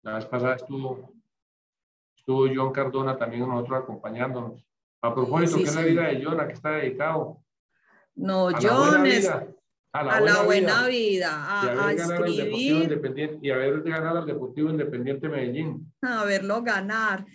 La vez pasada estuvo John Cardona también con nosotros acompañándonos. A propósito, Sí, ¿qué es la vida de John? ¿A qué está dedicado? No, A la John buena es vida. A la a la buena buena vida. vida, Y a haber ganado al Deportivo escribir, Independiente, y haber ganado al Deportivo Independiente Medellín. a verlo ganar.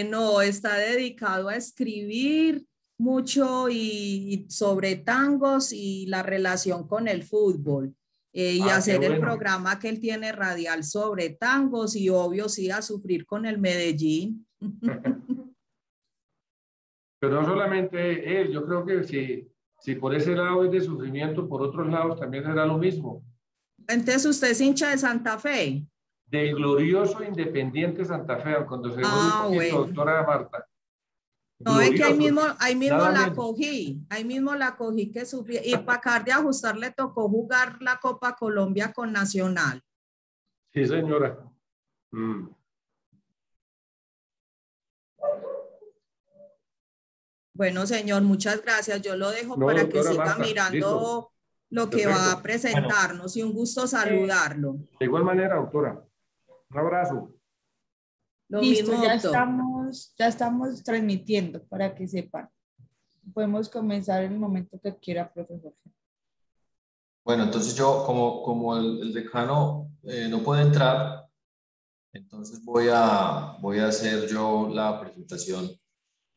No, está dedicado a escribir mucho y sobre tangos y la relación con el fútbol. Y Qué hacer el bueno. programa que él tiene radial sobre tangos y obvio sí a sufrir con el Medellín. Pero no solamente él, yo creo que si por ese lado es de sufrimiento, por otros lados también será lo mismo. Entonces, ¿usted es hincha de Santa Fe? Del glorioso Independiente Santa Fe, cuando se demore un poquito, Bueno. doctora Marta. No, es que Glorioso, ahí mismo nada la menos. cogí, ahí mismo la cogí que sufrí. Y para acabar de ajustar le tocó jugar la Copa Colombia con Nacional. Sí, señora. Mm. Bueno, señor, muchas gracias. Yo lo dejo No, para que doctora siga Marta, listo. mirando lo que va a Perfecto. presentarnos y un gusto saludarlo. De igual manera, doctora. Un abrazo. Lo Listo, mismo, doctor. ya estamos transmitiendo para que sepan. Podemos comenzar en el momento que quiera, profesor. Bueno, entonces yo, como el decano no puede entrar, entonces voy a hacer yo la presentación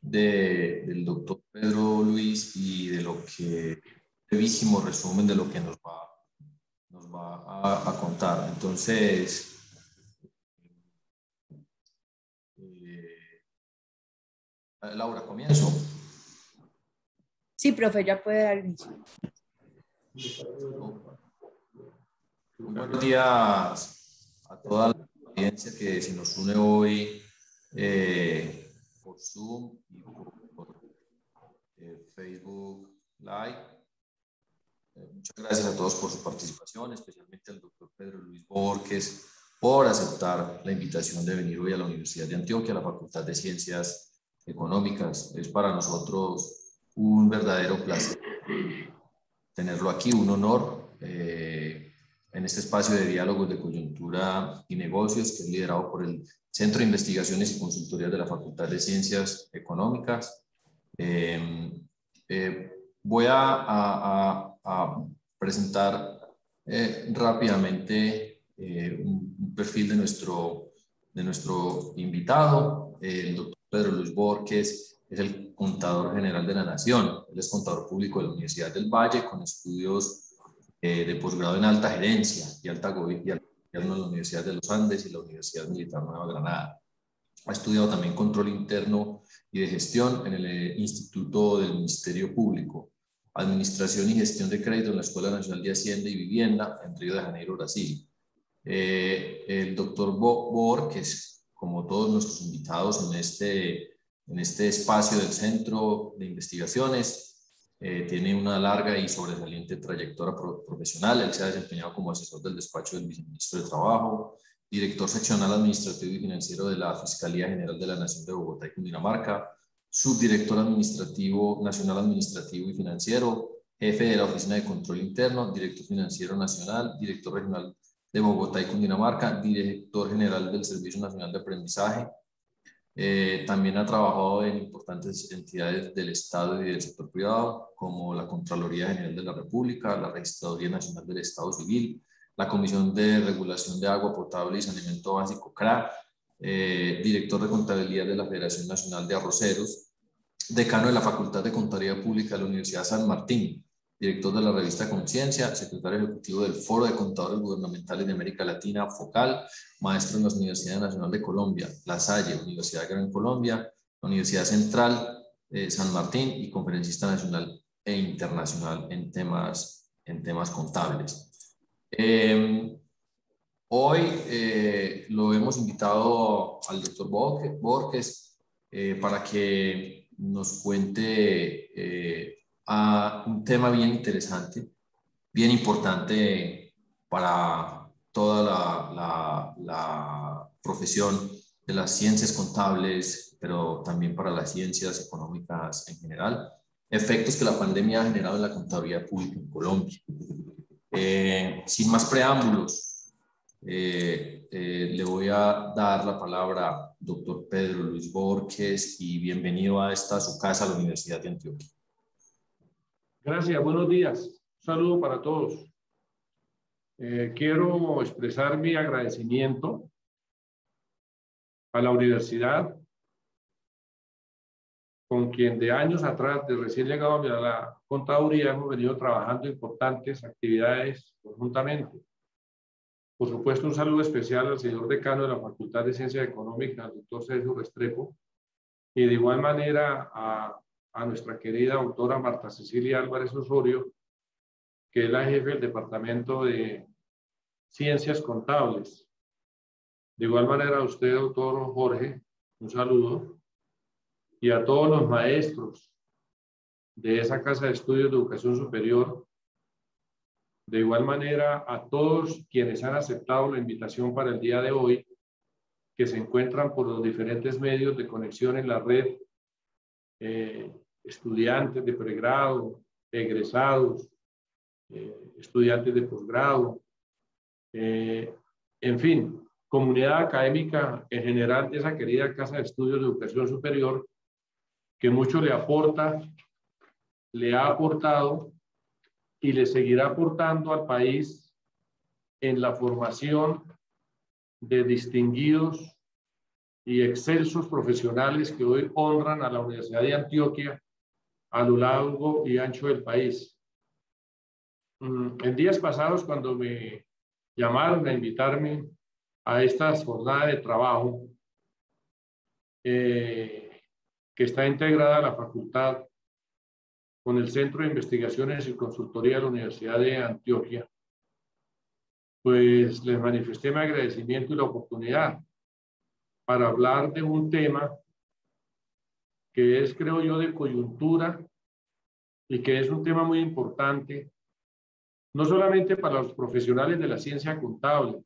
del doctor Pedro Luis y de lo que, brevísimo resumen de lo que nos va a contar. Entonces, Laura, comienzo. Sí, profe, ya puede dar inicio. Muy buenos días a toda la audiencia que se nos une hoy por Zoom y por Facebook Live. Muchas gracias a todos por su participación, especialmente al doctor Pedro Luis Borges por aceptar la invitación de venir hoy a la Universidad de Antioquia, a la Facultad de Ciencias Económicas. Es para nosotros un verdadero placer tenerlo aquí, un honor en este espacio de diálogos de coyuntura y negocios que es liderado por el Centro de Investigaciones y Consultorías de la Facultad de Ciencias Económicas. Voy a presentar rápidamente un perfil de nuestro invitado, el doctor Pedro Luis Borges. Es el contador general de la Nación. Él es contador público de la Universidad del Valle con estudios de posgrado en alta gerencia y alta gobierno en la Universidad de los Andes y la Universidad Militar Nueva Granada. Ha estudiado también control interno y de gestión en el Instituto del Ministerio Público, administración y gestión de crédito en la Escuela Nacional de Hacienda y Vivienda en Río de Janeiro, Brasil. El doctor Borges, como todos nuestros invitados en este espacio del Centro de Investigaciones, tiene una larga y sobresaliente trayectoria profesional. Él se ha desempeñado como asesor del despacho del viceministro de Trabajo, director seccional administrativo y financiero de la Fiscalía General de la Nación de Bogotá y Cundinamarca, subdirector administrativo, nacional administrativo y financiero, jefe de la Oficina de Control Interno, director financiero nacional, director regional de Bogotá y Cundinamarca, director general del Servicio Nacional de Aprendizaje. También ha trabajado en importantes entidades del Estado y del sector privado, como la Contraloría General de la República, la Registraduría Nacional del Estado Civil, la Comisión de Regulación de Agua Potable y Saneamiento Básico, CRA, director de Contabilidad de la Federación Nacional de Arroceros, decano de la Facultad de Contaduría Pública de la Universidad San Martín, director de la revista Conciencia, secretario ejecutivo del Foro de Contadores Gubernamentales de América Latina, FOCAL, maestro en la Universidad Nacional de Colombia, La Salle, Universidad Gran Colombia, la Universidad Central San Martín y conferencista nacional e internacional en temas contables. Hoy lo hemos invitado al doctor Borges para que nos cuente a un tema bien interesante, bien importante para toda la profesión de las ciencias contables, pero también para las ciencias económicas en general, efectos que la pandemia ha generado en la contabilidad pública en Colombia. Sin más preámbulos, le voy a dar la palabra, doctor Pedro Luis Borges, y bienvenido a esta su casa, la Universidad de Antioquia. Gracias, buenos días. Un saludo para todos. Quiero expresar mi agradecimiento a la universidad, con quien de años atrás, de recién llegado a la contaduría, hemos venido trabajando importantes actividades conjuntamente. Por supuesto, un saludo especial al señor decano de la Facultad de Ciencias Económicas, al doctor Sergio Restrepo, y de igual manera a nuestra querida doctora Marta Cecilia Álvarez Osorio, que es la jefe del Departamento de Ciencias Contables. De igual manera a usted, doctor Jorge, un saludo, y a todos los maestros de esa Casa de Estudios de Educación Superior. De igual manera a todos quienes han aceptado la invitación para el día de hoy, que se encuentran por los diferentes medios de conexión en la red, estudiantes de pregrado, egresados, estudiantes de posgrado, en fin, comunidad académica en general de esa querida Casa de Estudios de Educación Superior, que mucho le aporta, le ha aportado y le seguirá aportando al país en la formación de distinguidos y excelsos profesionales que hoy honran a la Universidad de Antioquia a lo largo y ancho del país. En días pasados, cuando me llamaron a invitarme a esta jornada de trabajo, que está integrada a la facultad con el Centro de Investigaciones y Consultoría de la Universidad de Antioquia, pues les manifesté mi agradecimiento y la oportunidad para hablar de un tema que es, creo yo, de coyuntura y que es un tema muy importante, no solamente para los profesionales de la ciencia contable,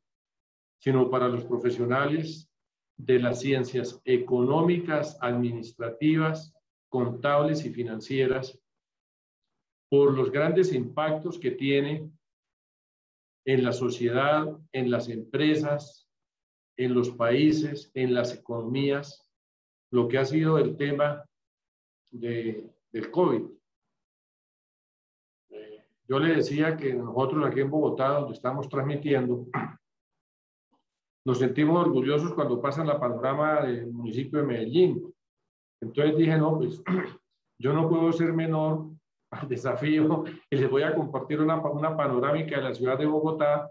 sino para los profesionales de las ciencias económicas, administrativas, contables y financieras, por los grandes impactos que tiene en la sociedad, en las empresas, en los países, en las economías, lo que ha sido el tema del COVID. Yo le decía que nosotros aquí en Bogotá, donde estamos transmitiendo, nos sentimos orgullosos cuando pasan la panorama del municipio de Medellín. Entonces dije, no, pues yo no puedo ser menor al desafío y les voy a compartir una panorámica de la ciudad de Bogotá,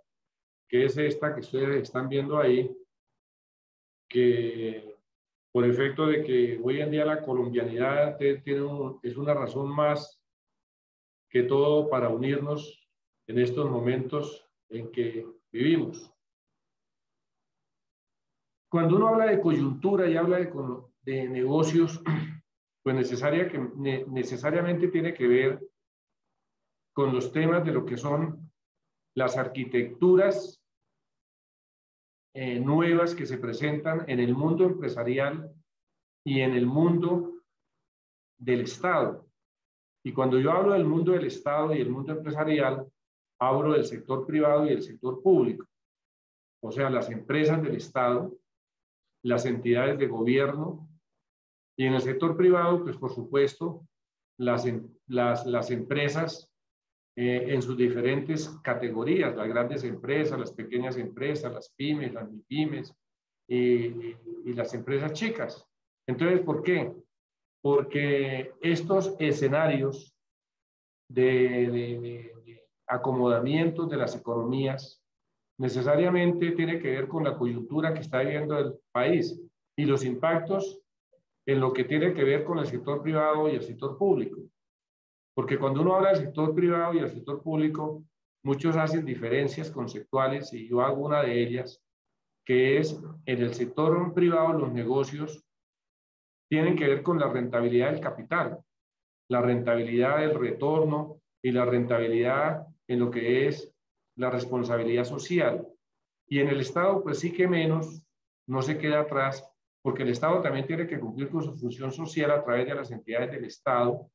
que es esta que ustedes están viendo ahí, que por efecto de que hoy en día la colombianidad es una razón más que todo para unirnos en estos momentos en que vivimos. Cuando uno habla de coyuntura y habla de negocios, pues necesariamente tiene que ver con los temas de lo que son las arquitecturas nuevas que se presentan en el mundo empresarial y en el mundo del Estado. Y cuando yo hablo del mundo del Estado y el mundo empresarial, hablo del sector privado y del sector público. O sea, las empresas del Estado, las entidades de gobierno, y en el sector privado, pues por supuesto, las empresas en sus diferentes categorías, las grandes empresas, las pequeñas empresas, las pymes, las mipymes y las empresas chicas. Entonces, ¿por qué? Porque estos escenarios de acomodamiento de las economías necesariamente tiene que ver con la coyuntura que está viviendo el país y los impactos en lo que tiene que ver con el sector privado y el sector público. Porque cuando uno habla del sector privado y el sector público, muchos hacen diferencias conceptuales y yo hago una de ellas, que es en el sector privado los negocios tienen que ver con la rentabilidad del capital, la rentabilidad del retorno y la rentabilidad en lo que es la responsabilidad social. Y en el Estado, pues sí que menos, no se queda atrás, porque el Estado también tiene que cumplir con su función social a través de las entidades del Estado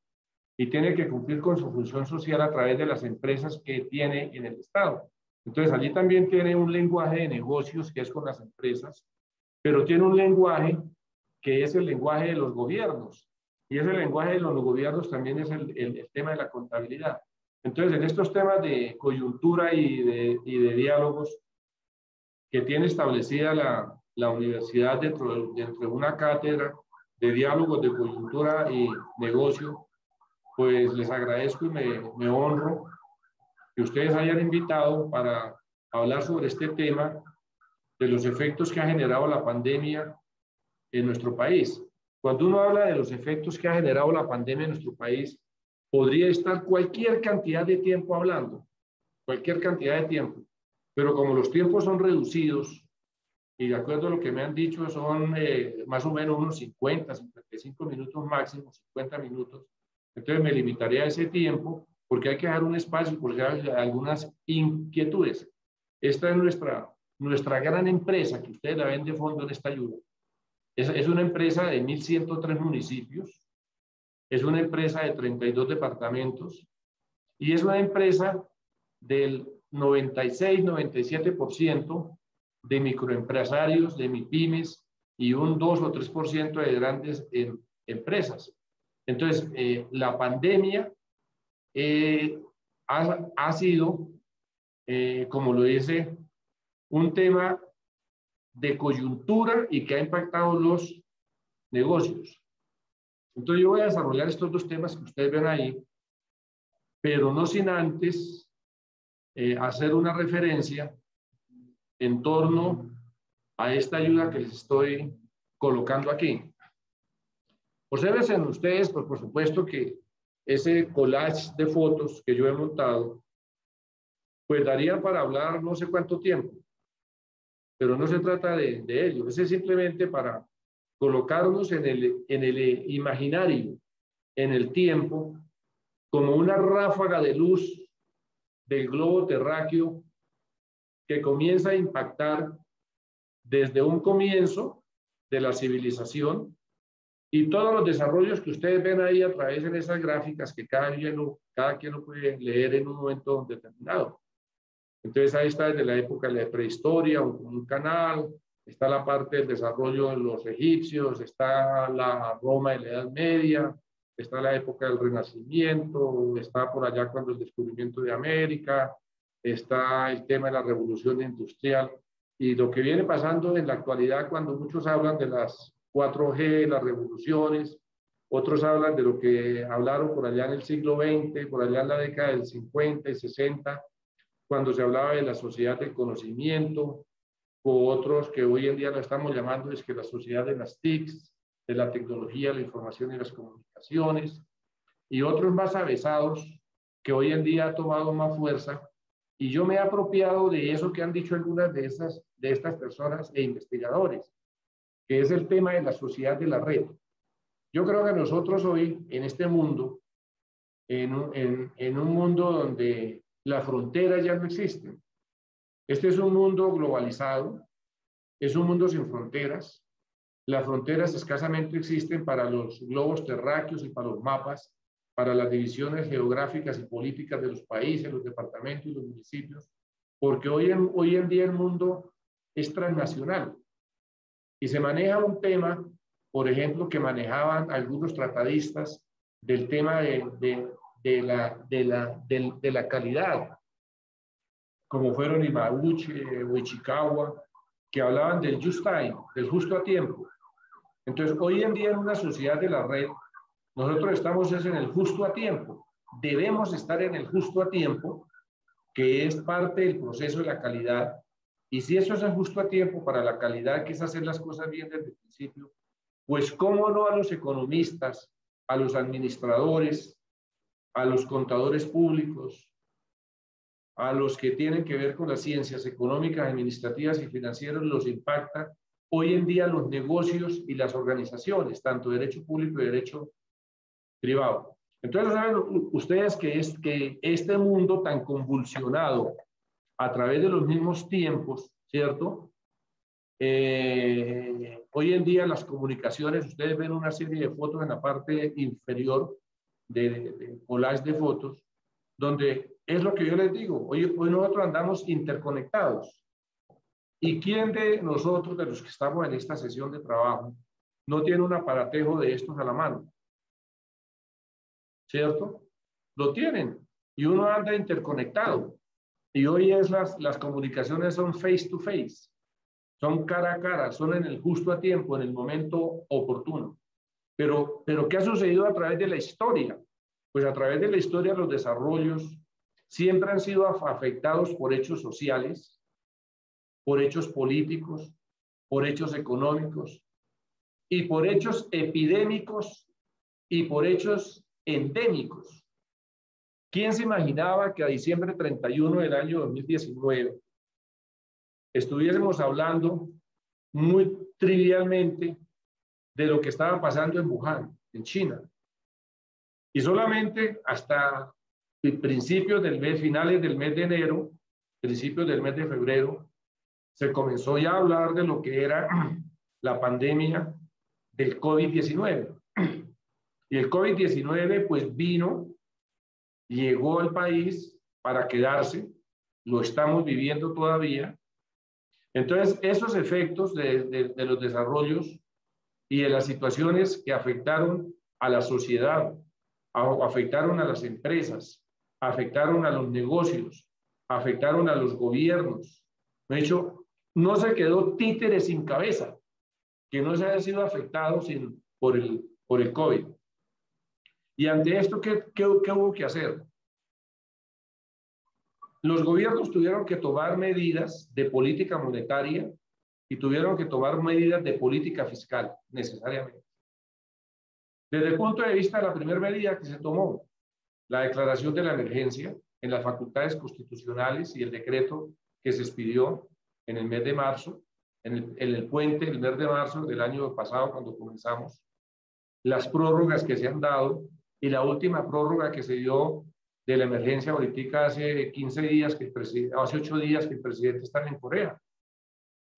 y tiene que cumplir con su función social a través de las empresas que tiene en el Estado. Entonces, allí también tiene un lenguaje de negocios que es con las empresas, pero tiene un lenguaje que es el lenguaje de los gobiernos. Y ese lenguaje de los gobiernos también es el tema de la contabilidad. Entonces, en estos temas de coyuntura y de diálogos que tiene establecida la universidad dentro de una cátedra de diálogos de coyuntura y negocio, pues les agradezco y me honro que ustedes hayan invitado para hablar sobre este tema de los efectos que ha generado la pandemia en nuestro país. Cuando uno habla de los efectos que ha generado la pandemia en nuestro país, podría estar cualquier cantidad de tiempo hablando, cualquier cantidad de tiempo, pero como los tiempos son reducidos, y de acuerdo a lo que me han dicho son más o menos unos 50, 55 minutos máximo, 50 minutos, entonces me limitaría a ese tiempo porque hay que dejar un espacio porque hay algunas inquietudes. Esta es nuestra gran empresa que ustedes la ven de fondo en esta ayuda. Es una empresa de 1.103 municipios, es una empresa de 32 departamentos y es una empresa del 96-97% de microempresarios, de MIPYMES y un 2 o 3% de grandes empresas. Entonces, la pandemia ha sido, como lo dice, un tema de coyuntura y que ha impactado los negocios. Entonces yo voy a desarrollar estos dos temas que ustedes ven ahí, pero no sin antes hacer una referencia en torno a esta ayuda que les estoy colocando aquí. Observen ustedes, pues por supuesto que ese collage de fotos que yo he montado, pues darían para hablar no sé cuánto tiempo, pero no se trata de ello, es simplemente para colocarnos en el imaginario, en el tiempo, como una ráfaga de luz del globo terráqueo que comienza a impactar desde un comienzo de la civilización y todos los desarrollos que ustedes ven ahí a través de esas gráficas que cada quien lo puede leer en un momento determinado. Entonces ahí está desde la época de la prehistoria, un canal, está la parte del desarrollo de los egipcios, está la Roma de la Edad Media, está la época del Renacimiento, está por allá cuando el descubrimiento de América, está el tema de la revolución industrial y lo que viene pasando en la actualidad cuando muchos hablan de las 4G, las revoluciones, otros hablan de lo que hablaron por allá en el siglo XX, por allá en la década del 50 y 60, cuando se hablaba de la sociedad del conocimiento, o otros que hoy en día lo estamos llamando es que la sociedad de las TICs, de la tecnología, la información y las comunicaciones, y otros más avesados que hoy en día ha tomado más fuerza, y yo me he apropiado de eso que han dicho algunas de estas personas e investigadores, que es el tema de la sociedad de la red. Yo creo que nosotros hoy, en este mundo, en un mundo donde las fronteras ya no existen, este es un mundo globalizado, es un mundo sin fronteras, las fronteras escasamente existen para los globos terráqueos y para los mapas, para las divisiones geográficas y políticas de los países, los departamentos y los municipios, porque hoy en día el mundo es transnacional y se maneja un tema, por ejemplo, que manejaban algunos tratadistas del tema de la calidad, como fueron Imauchi o Ichikawa, que hablaban del just time, del justo a tiempo. Entonces, hoy en día en una sociedad de la red, nosotros estamos en el justo a tiempo. Debemos estar en el justo a tiempo, que es parte del proceso de la calidad. Y si eso es el justo a tiempo para la calidad, que es hacer las cosas bien desde el principio, pues cómo no a los economistas, a los administradores, a los contadores públicos, a los que tienen que ver con las ciencias económicas, administrativas y financieras, los impacta hoy en día los negocios y las organizaciones, tanto derecho público y derecho privado. Entonces, saben ustedes que este mundo tan convulsionado a través de los mismos tiempos, ¿cierto? Hoy en día las comunicaciones, ustedes ven una serie de fotos en la parte inferior de collage de fotos, donde es lo que yo les digo. Hoy nosotros andamos interconectados. ¿Y quién de nosotros, de los que estamos en esta sesión de trabajo, no tiene un aparatejo de estos a la mano? ¿Cierto? Lo tienen. Y uno anda interconectado. Y hoy las comunicaciones son face to face. Son cara a cara, son en el justo a tiempo, en el momento oportuno. Pero ¿qué ha sucedido a través de la historia? Pues a través de la historia los desarrollos siempre han sido afectados por hechos sociales, por hechos políticos, por hechos económicos y por hechos epidémicos y por hechos endémicos. ¿Quién se imaginaba que a diciembre 31 del año 2019 estuviésemos hablando muy trivialmente de lo que estaba pasando en Wuhan, en China? Y solamente hasta principios del mes, finales del mes de enero, principios del mes de febrero, se comenzó ya a hablar de lo que era la pandemia del COVID-19. Y el COVID-19 pues vino, llegó al país para quedarse, lo estamos viviendo todavía. Entonces, esos efectos de los desarrollos y de las situaciones que afectaron a la sociedad, afectaron a las empresas, afectaron a los negocios, afectaron a los gobiernos. De hecho, no se quedó títere sin cabeza que no se haya sido afectado por el COVID. Y ante esto, ¿qué hubo que hacer? Los gobiernos tuvieron que tomar medidas de política monetaria y tuvieron que tomar medidas de política fiscal, necesariamente. Desde el punto de vista de la primera medida que se tomó, la declaración de la emergencia en las facultades constitucionales y el decreto que se expidió en el mes de marzo, en el puente, el mes de marzo del año pasado, cuando comenzamos, las prórrogas que se han dado y la última prórroga que se dio de la emergencia ahorita hace 15 días, hace 8 días que el presidente está en Corea.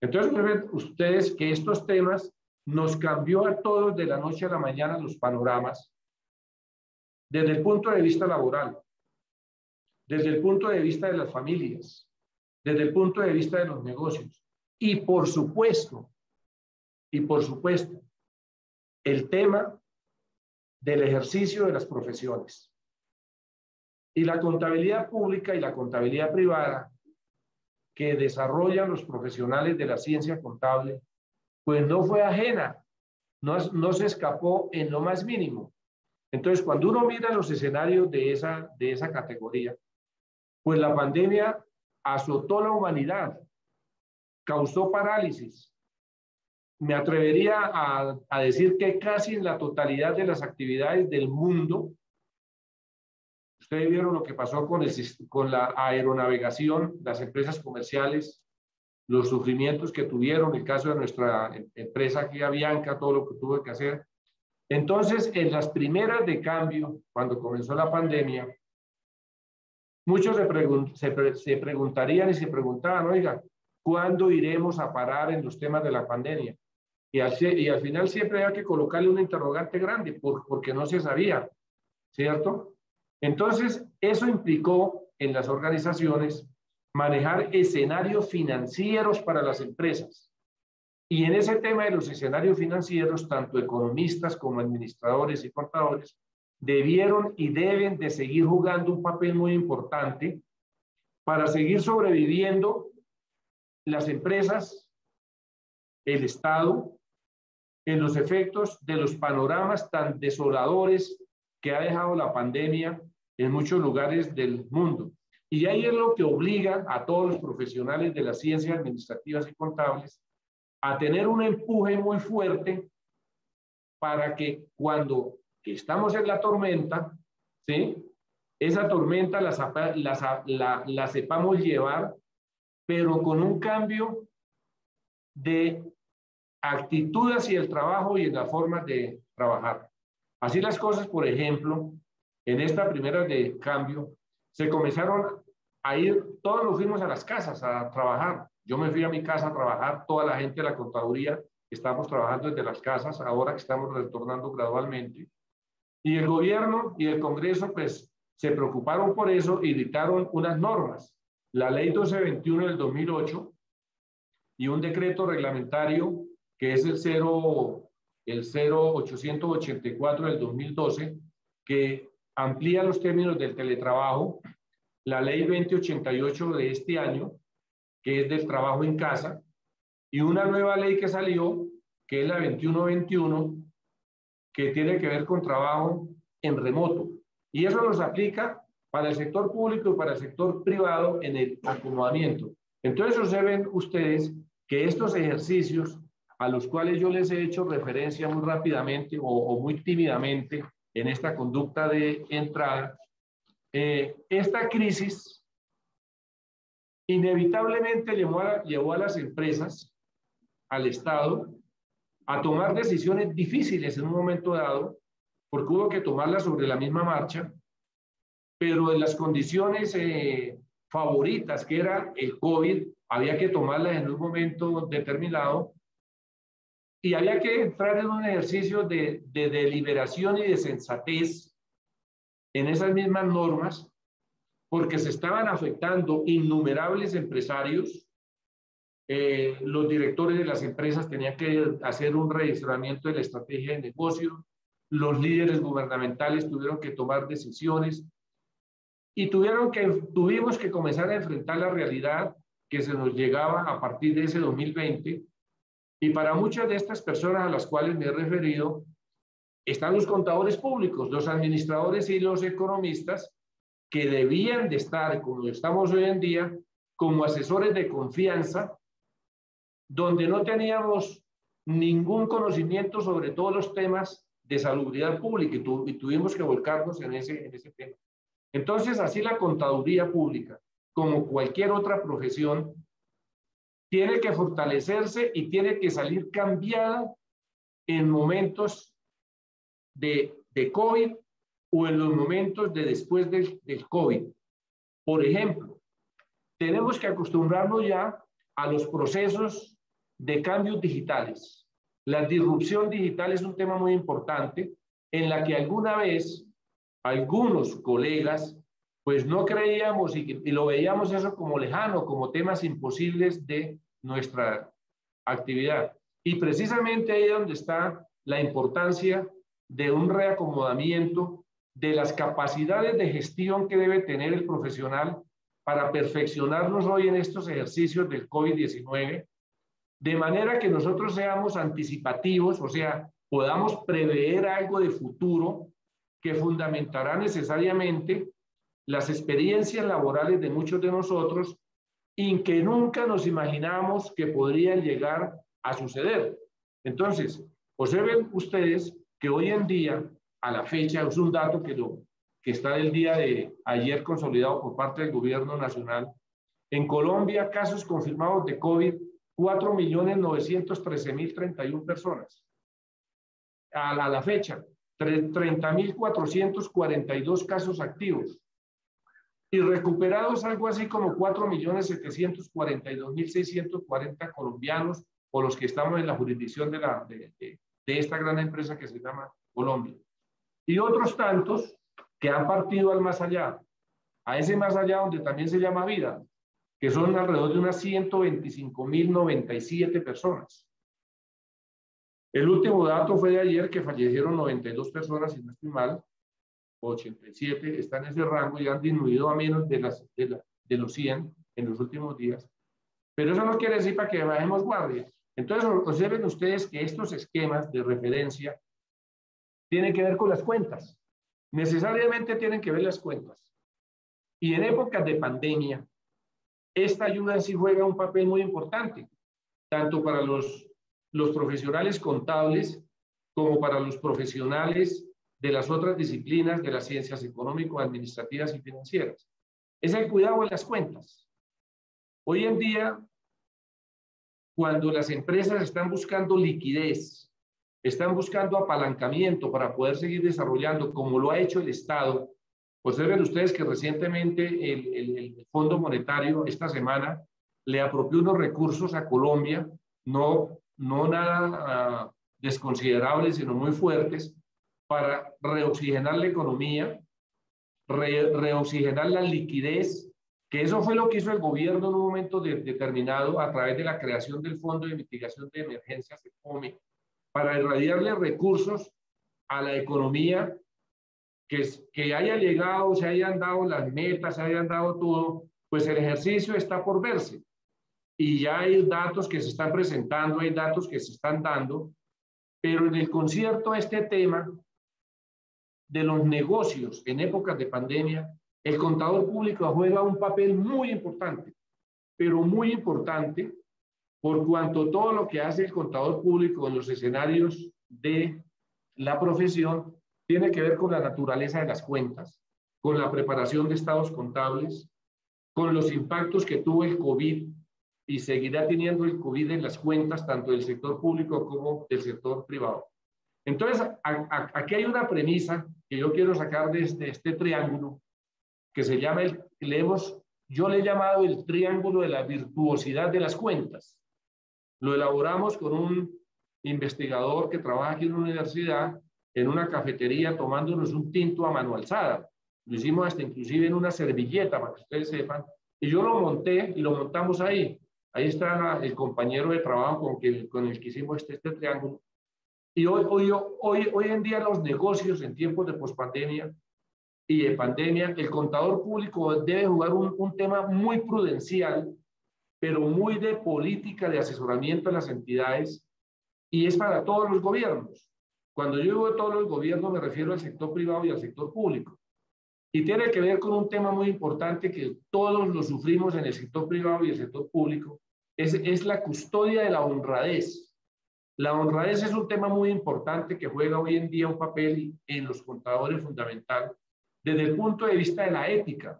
Entonces, ven ustedes que estos temas nos cambió a todos de la noche a la mañana los panoramas, desde el punto de vista laboral, desde el punto de vista de las familias, desde el punto de vista de los negocios. Y por supuesto, el tema del ejercicio de las profesiones. Y la contabilidad pública y la contabilidad privada que desarrollan los profesionales de la ciencia contable, pues no fue ajena, no se escapó en lo más mínimo. Entonces, cuando uno mira los escenarios de esa categoría, pues la pandemia azotó a la humanidad, causó parálisis. Me atrevería a decir que casi en la totalidad de las actividades del mundo, ustedes vieron lo que pasó con la aeronavegación, las empresas comerciales, los sufrimientos que tuvieron, el caso de nuestra empresa aquí, Avianca, todo lo que tuvo que hacer. Entonces, en las primeras de cambio, cuando comenzó la pandemia, muchos se preguntarían y se preguntaban, oiga, ¿cuándo iremos a parar en los temas de la pandemia? Y al final siempre hay que colocarle una interrogante grande porque no se sabía, ¿cierto? Entonces, eso implicó en las organizaciones manejar escenarios financieros para las empresas. Y en ese tema de los escenarios financieros, tanto economistas como administradores y contadores debieron y deben de seguir jugando un papel muy importante para seguir sobreviviendo las empresas, el Estado, en los efectos de los panoramas tan desoladores que ha dejado la pandemia en muchos lugares del mundo. Y ahí es lo que obliga a todos los profesionales de las ciencias administrativas y contables a tener un empuje muy fuerte para que cuando estamos en la tormenta, ¿sí?, esa tormenta la sepamos llevar, pero con un cambio de actitud hacia el trabajo y en la forma de trabajar. Así las cosas, por ejemplo, en esta primera de cambio, se comenzaron a ir, todos nos fuimos a las casas a trabajar. Yo me fui a mi casa a trabajar, toda la gente de la contaduría estamos trabajando desde las casas, ahora que estamos retornando gradualmente. Y el gobierno y el Congreso, pues, se preocuparon por eso y dictaron unas normas. La ley 1221 del 2008 y un decreto reglamentario que es el 0884 del 2012, que amplía los términos del teletrabajo, la ley 2088 de este año, que es del trabajo en casa, y una nueva ley que salió, que es la 2121, que tiene que ver con trabajo en remoto. Y eso nos aplica para el sector público y para el sector privado en el acomodamiento. Entonces observen ustedes que estos ejercicios a los cuales yo les he hecho referencia muy rápidamente o muy tímidamente en esta conducta de entrada, esta crisis inevitablemente llevó a las empresas, al Estado, a tomar decisiones difíciles en un momento dado, porque hubo que tomarlas sobre la misma marcha, pero en las condiciones favoritas, que era el COVID, había que tomarlas en un momento determinado y había que entrar en un ejercicio de deliberación y de sensatez en esas mismas normas, porque se estaban afectando innumerables empresarios. Los directores de las empresas tenían que hacer un registramiento de la estrategia de negocio, los líderes gubernamentales tuvieron que tomar decisiones y tuvimos que comenzar a enfrentar la realidad que se nos llegaba a partir de ese 2020. Y para muchas de estas personas a las cuales me he referido, están los contadores públicos, los administradores y los economistas, que debían de estar, como estamos hoy en día, como asesores de confianza, donde no teníamos ningún conocimiento sobre todos los temas de salubridad pública y tuvimos que volcarnos en ese tema. Entonces, así la contaduría pública, como cualquier otra profesión, tiene que fortalecerse y tiene que salir cambiada en momentos de COVID o en los momentos de después del COVID. Por ejemplo, tenemos que acostumbrarnos ya a los procesos de cambios digitales. La disrupción digital es un tema muy importante en la que alguna vez algunos colegas pues no creíamos y lo veíamos eso como lejano, como temas imposibles de nuestra actividad. Y precisamente ahí es donde está la importancia de un reacomodamiento de las capacidades de gestión que debe tener el profesional para perfeccionarnos hoy en estos ejercicios del COVID-19, de manera que nosotros seamos anticipativos, o sea, podamos prever algo de futuro que fundamentará necesariamente las experiencias laborales de muchos de nosotros y que nunca nos imaginamos que podrían llegar a suceder. Entonces, observen ustedes que hoy en día, a la fecha, es un dato que está del día de ayer consolidado por parte del gobierno nacional. En Colombia, casos confirmados de COVID, 4.913.031 personas. A la fecha, 30.442 casos activos. Y recuperados algo así como 4.742.640 colombianos o los que estamos en la jurisdicción de esta gran empresa que se llama Colombia. Y otros tantos que han partido al más allá, a ese más allá donde también se llama vida, que son alrededor de unas 125.097 personas. El último dato fue de ayer que fallecieron 92 personas, si no estoy mal, 87, están en ese rango y han disminuido a menos de los 100 en los últimos días. Pero eso no quiere decir para que bajemos guardia. Entonces, observen ustedes que estos esquemas de referencia tienen que ver con las cuentas. Necesariamente tienen que ver las cuentas. Y en épocas de pandemia, esta ayuda en sí juega un papel muy importante, tanto para los profesionales contables como para los profesionales de las otras disciplinas de las ciencias económico-administrativas y financieras. Es el cuidado de las cuentas. Hoy en día, cuando las empresas están buscando liquidez, están buscando apalancamiento para poder seguir desarrollando, como lo ha hecho el Estado, observen ustedes que recientemente el Fondo Monetario esta semana le apropió unos recursos a Colombia, no nada desconsiderables, sino muy fuertes, para reoxigenar la economía, reoxigenar la liquidez, que eso fue lo que hizo el gobierno en un momento determinado a través de la creación del Fondo de Mitigación de Emergencias, FOME, para irradiarle recursos a la economía, que haya llegado, se hayan dado las metas, se hayan dado todo, pues el ejercicio está por verse. Y ya hay datos que se están presentando, hay datos que se están dando, pero en el concierto este tema de los negocios en épocas de pandemia, el contador público juega un papel muy importante, pero muy importante, por cuanto todo lo que hace el contador público en los escenarios de la profesión tiene que ver con la naturaleza de las cuentas, con la preparación de estados contables, con los impactos que tuvo el COVID y seguirá teniendo el COVID en las cuentas, tanto del sector público como del sector privado. Entonces, aquí hay una premisa que yo quiero sacar de este triángulo, que se llama, yo le he llamado el triángulo de la virtuosidad de las cuentas. Lo elaboramos con un investigador que trabaja aquí en la universidad, en una cafetería, tomándonos un tinto a mano alzada. Lo hicimos hasta inclusive en una servilleta, para que ustedes sepan, y yo lo monté y lo montamos ahí. Ahí está el compañero de trabajo con el que hicimos este triángulo. Y hoy en día los negocios en tiempos de pospandemia y de pandemia, el contador público debe jugar un tema muy prudencial, pero muy de política de asesoramiento a las entidades, y es para todos los gobiernos. Cuando yo digo de todos los gobiernos, me refiero al sector privado y al sector público. Y tiene que ver con un tema muy importante que todos lo sufrimos en el sector privado y el sector público, es la custodia de la honradez. La honradez es un tema muy importante que juega hoy en día un papel en los contadores fundamental desde el punto de vista de la ética,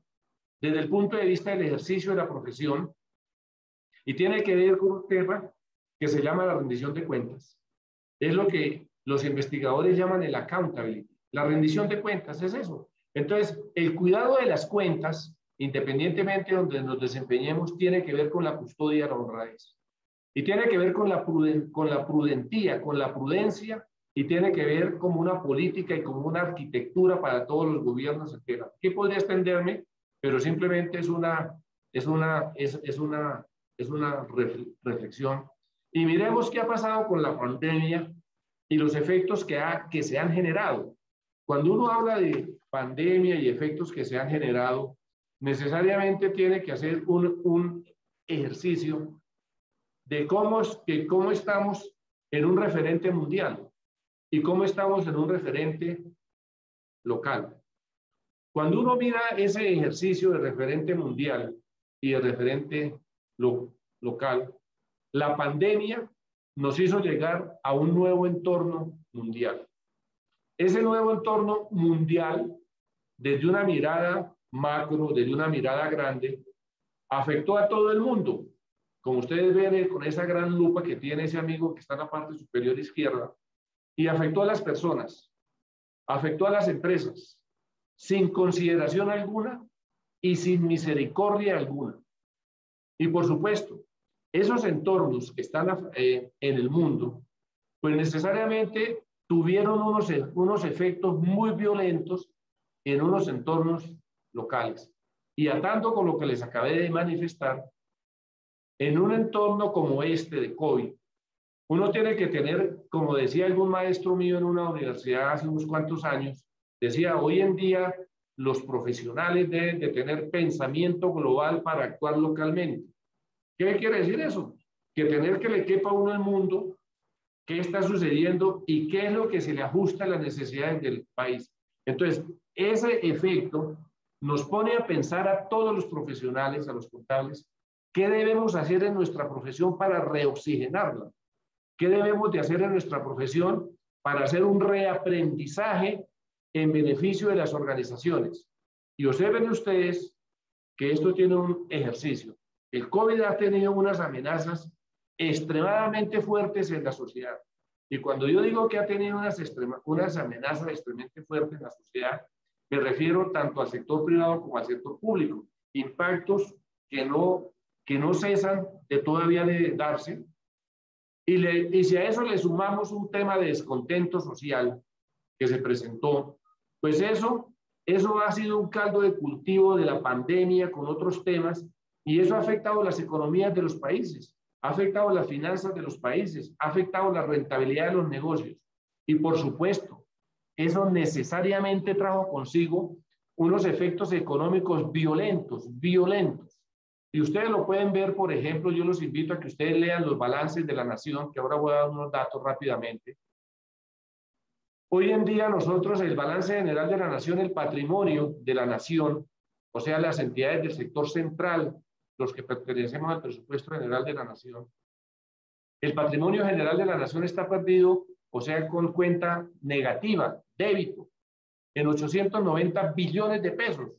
desde el punto de vista del ejercicio de la profesión, y tiene que ver con un tema que se llama la rendición de cuentas. Es lo que los investigadores llaman el accountability. La rendición de cuentas es eso. Entonces, el cuidado de las cuentas, independientemente de donde nos desempeñemos, tiene que ver con la custodia de la honradez. Y tiene que ver con la prudentía, con la prudencia, y tiene que ver como una política y como una arquitectura para todos los gobiernos. Aquí podría extenderme, pero simplemente es una reflexión. Y miremos qué ha pasado con la pandemia y los efectos que se han generado. Cuando uno habla de pandemia y efectos que se han generado, necesariamente tiene que hacer un ejercicio de cómo estamos en un referente mundial y cómo estamos en un referente local. Cuando uno mira ese ejercicio de referente mundial y de referente local, la pandemia nos hizo llegar a un nuevo entorno mundial. Ese nuevo entorno mundial, desde una mirada macro, desde una mirada grande, afectó a todo el mundo. Como ustedes ven con esa gran lupa que tiene ese amigo que está en la parte superior izquierda, y afectó a las personas, afectó a las empresas, sin consideración alguna y sin misericordia alguna. Y por supuesto, esos entornos que están en el mundo, pues necesariamente tuvieron unos efectos muy violentos en unos entornos locales. Y atando con lo que les acabé de manifestar, en un entorno como este de COVID, uno tiene que tener, como decía algún maestro mío en una universidad hace unos cuantos años, decía, hoy en día los profesionales deben de tener pensamiento global para actuar localmente. ¿Qué quiere decir eso? Que tener que le quepa a uno el mundo, qué está sucediendo y qué es lo que se le ajusta a las necesidades del país. Entonces, ese efecto nos pone a pensar a todos los profesionales, a los contables, qué debemos hacer en nuestra profesión para reoxigenarla. ¿Qué debemos de hacer en nuestra profesión para hacer un reaprendizaje en beneficio de las organizaciones? Y observen ustedes que esto tiene un ejercicio. El COVID ha tenido unas amenazas extremadamente fuertes en la sociedad. Y cuando yo digo que ha tenido unas amenazas extremadamente fuertes en la sociedad, me refiero tanto al sector privado como al sector público. Impactos que no cesan de todavía de darse. Y si a eso le sumamos un tema de descontento social que se presentó, pues eso Eso ha sido un caldo de cultivo de la pandemia con otros temas y eso ha afectado las economías de los países, ha afectado las finanzas de los países, ha afectado la rentabilidad de los negocios. Y por supuesto, eso necesariamente trajo consigo unos efectos económicos violentos. Y ustedes lo pueden ver, por ejemplo, yo los invito a que ustedes lean los balances de la Nación, que ahora voy a dar unos datos rápidamente. Hoy en día nosotros, el balance general de la Nación, el patrimonio de la Nación, o sea, las entidades del sector central, los que pertenecemos al presupuesto general de la Nación, el patrimonio general de la Nación está perdido, o sea, con cuenta negativa, débito, en 890 billones de pesos,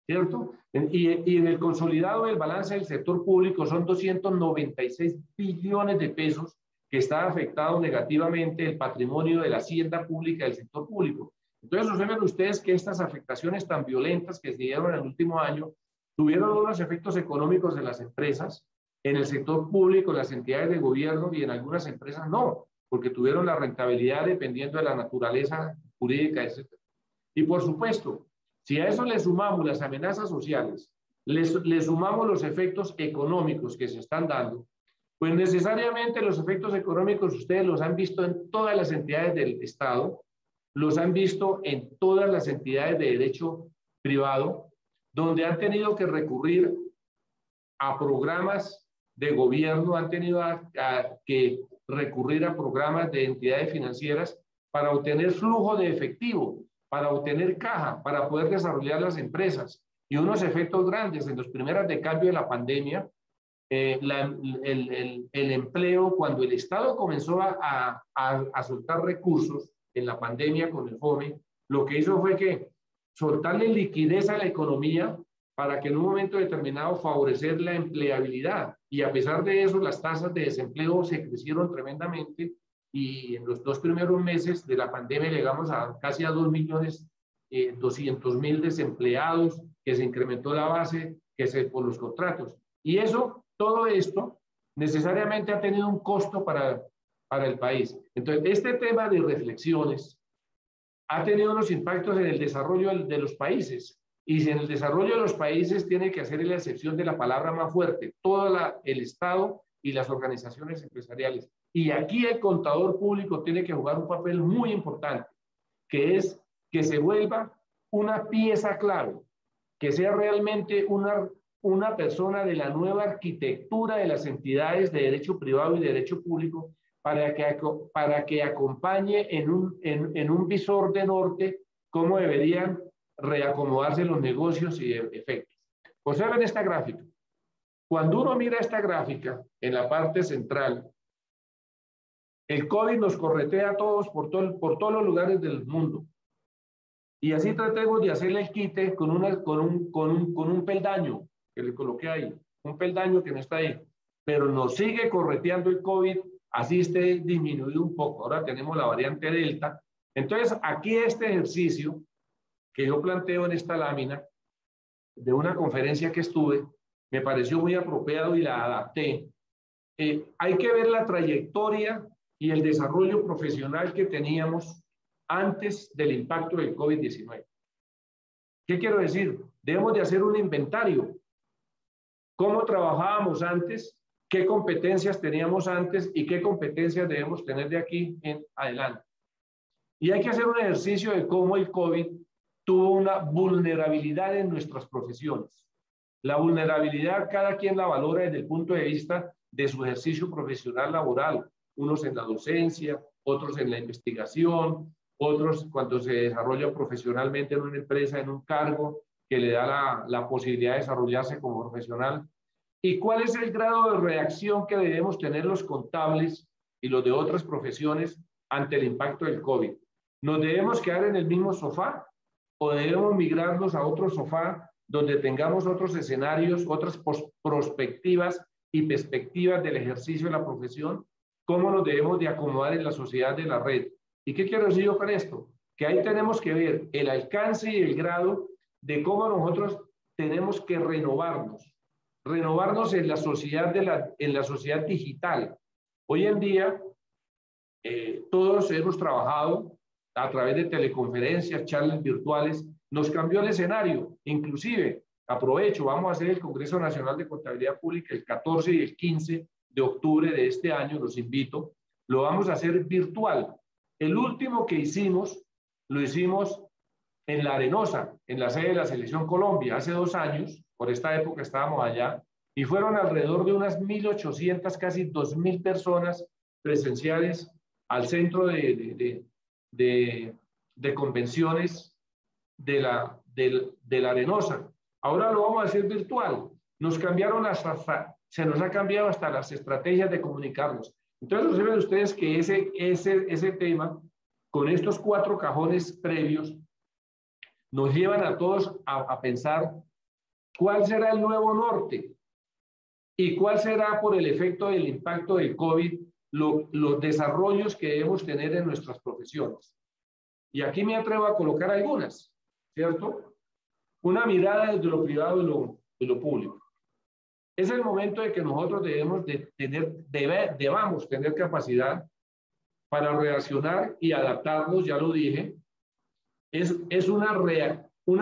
¿cierto? Y en el consolidado del balance del sector público son 296 billones de pesos que está afectado negativamente el patrimonio de la hacienda pública del sector público. Entonces, observen ustedes que estas afectaciones tan violentas que se dieron en el último año tuvieron unos efectos económicos en las empresas, en el sector público, las entidades de gobierno y en algunas empresas no, porque tuvieron la rentabilidad dependiendo de la naturaleza jurídica, etc. Y por supuesto, si a eso le sumamos las amenazas sociales, le sumamos los efectos económicos que se están dando, pues necesariamente los efectos económicos ustedes los han visto en todas las entidades del Estado, los han visto en todas las entidades de derecho privado, donde han tenido que recurrir a programas de gobierno, han tenido que recurrir a programas de entidades financieras para obtener flujo de efectivo, para obtener caja, para poder desarrollar las empresas. Y unos efectos grandes en las primeras de cambio de la pandemia, el empleo, cuando el Estado comenzó a soltar recursos en la pandemia con el FOME, lo que hizo fue que soltarle liquidez a la economía para que en un momento determinado favorecer la empleabilidad. Y a pesar de eso, las tasas de desempleo se crecieron tremendamente y en los 2 primeros meses de la pandemia llegamos a casi a 2.200.000 desempleados, que se incrementó la base por los contratos. Y eso, todo esto, necesariamente ha tenido un costo para el país. Entonces, este tema de reflexiones ha tenido unos impactos en el desarrollo de los países. Y si en el desarrollo de los países tiene que hacer la excepción de la palabra más fuerte, todo el Estado y las organizaciones empresariales. Y aquí el contador público tiene que jugar un papel muy importante, que es que se vuelva una pieza clave, que sea realmente una persona de la nueva arquitectura de las entidades de derecho privado y de derecho público para que acompañe en un visor de norte cómo deberían reacomodarse los negocios y efectos. Observen esta gráfica. Cuando uno mira esta gráfica en la parte central, el COVID nos corretea a todos por todos los lugares del mundo. Y así tratemos de hacerle el quite con un peldaño que le coloqué ahí, un peldaño que no está ahí, pero nos sigue correteando el COVID, así esté disminuido un poco. Ahora tenemos la variante Delta. Entonces, aquí este ejercicio que yo planteo en esta lámina de una conferencia que estuve, me pareció muy apropiado y la adapté. Hay que ver la trayectoria y el desarrollo profesional que teníamos antes del impacto del COVID-19. ¿Qué quiero decir? Debemos de hacer un inventario. ¿Cómo trabajábamos antes? ¿Qué competencias teníamos antes? ¿Y qué competencias debemos tener de aquí en adelante? Y hay que hacer un ejercicio de cómo el COVID tuvo una vulnerabilidad en nuestras profesiones. La vulnerabilidad cada quien la valora desde el punto de vista de su ejercicio profesional laboral. Unos en la docencia, otros en la investigación, otros cuando se desarrolla profesionalmente en una empresa, en un cargo que le da la posibilidad de desarrollarse como profesional. ¿Y cuál es el grado de reacción que debemos tener los contables y los de otras profesiones ante el impacto del COVID? ¿Nos debemos quedar en el mismo sofá o debemos migrarnos a otro sofá donde tengamos otros escenarios, otras perspectivas y perspectivas del ejercicio de la profesión? ¿Cómo nos debemos de acomodar en la sociedad de la red? ¿Y qué quiero decir yo con esto? Que ahí tenemos que ver el alcance y el grado de cómo nosotros tenemos que renovarnos en la sociedad, en la sociedad digital. Hoy en día, todos hemos trabajado a través de teleconferencias, charlas virtuales. nos cambió el escenario. Inclusive, aprovecho, vamos a hacer el Congreso Nacional de Contabilidad Pública el 14 y el 15 de octubre de este año, los invito. Lo vamos a hacer virtual. El último que hicimos, lo hicimos en La Arenosa, en la sede de la Selección Colombia, hace 2 años, por esta época estábamos allá, y fueron alrededor de unas 1.800, casi 2.000 personas presenciales al centro de convenciones de la Arenosa. Ahora lo vamos a hacer virtual. Nos cambiaron se nos ha cambiado hasta las estrategias de comunicarnos. Entonces, observen ustedes que ese tema, con estos 4 cajones previos, nos llevan a todos a pensar cuál será el nuevo norte y cuál será, por el efecto del impacto del COVID, los desarrollos que debemos tener en nuestras profesiones. Y aquí me atrevo a colocar algunas, ¿cierto? Una mirada desde lo privado y lo público. Es el momento de que nosotros debamos tener capacidad para reaccionar y adaptarnos, ya lo dije. Es una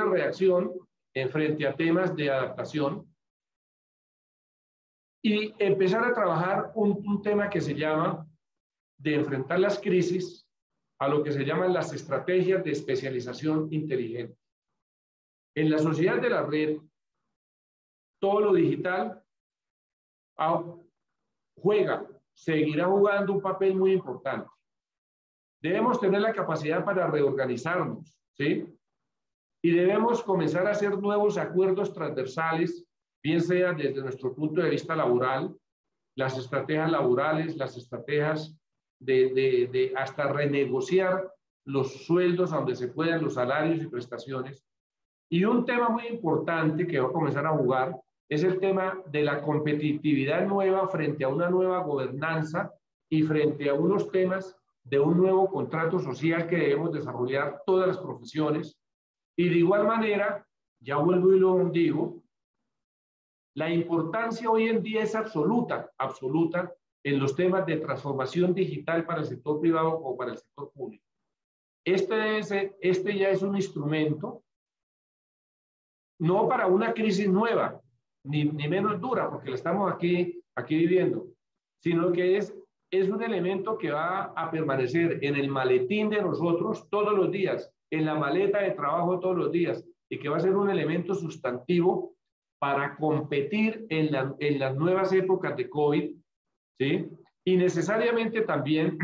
reacción en frente a temas de adaptación y empezar a trabajar un tema que se llama de enfrentar las crisis a lo que se llaman las estrategias de especialización inteligente. En la sociedad de la red, todo lo digital seguirá jugando un papel muy importante. Debemos tener la capacidad para reorganizarnos, ¿sí? Y debemos comenzar a hacer nuevos acuerdos transversales, bien sea desde nuestro punto de vista laboral, las estrategias laborales, las estrategias de hasta renegociar los sueldos donde se puedan, los salarios y prestaciones. Y un tema muy importante que va a comenzar a jugar es el tema de la competitividad nueva frente a una nueva gobernanza y frente a unos temas de un nuevo contrato social que debemos desarrollar todas las profesiones. Y de igual manera, ya vuelvo y lo digo, la importancia hoy en día es absoluta en los temas de transformación digital para el sector privado o para el sector público. Este ya es un instrumento, no para una crisis nueva, ni menos dura, porque la estamos aquí viviendo, sino que es un elemento que va a permanecer en el maletín de nosotros todos los días, en la maleta de trabajo todos los días, y que va a ser un elemento sustantivo para competir en las nuevas épocas de COVID, ¿sí? Y necesariamente también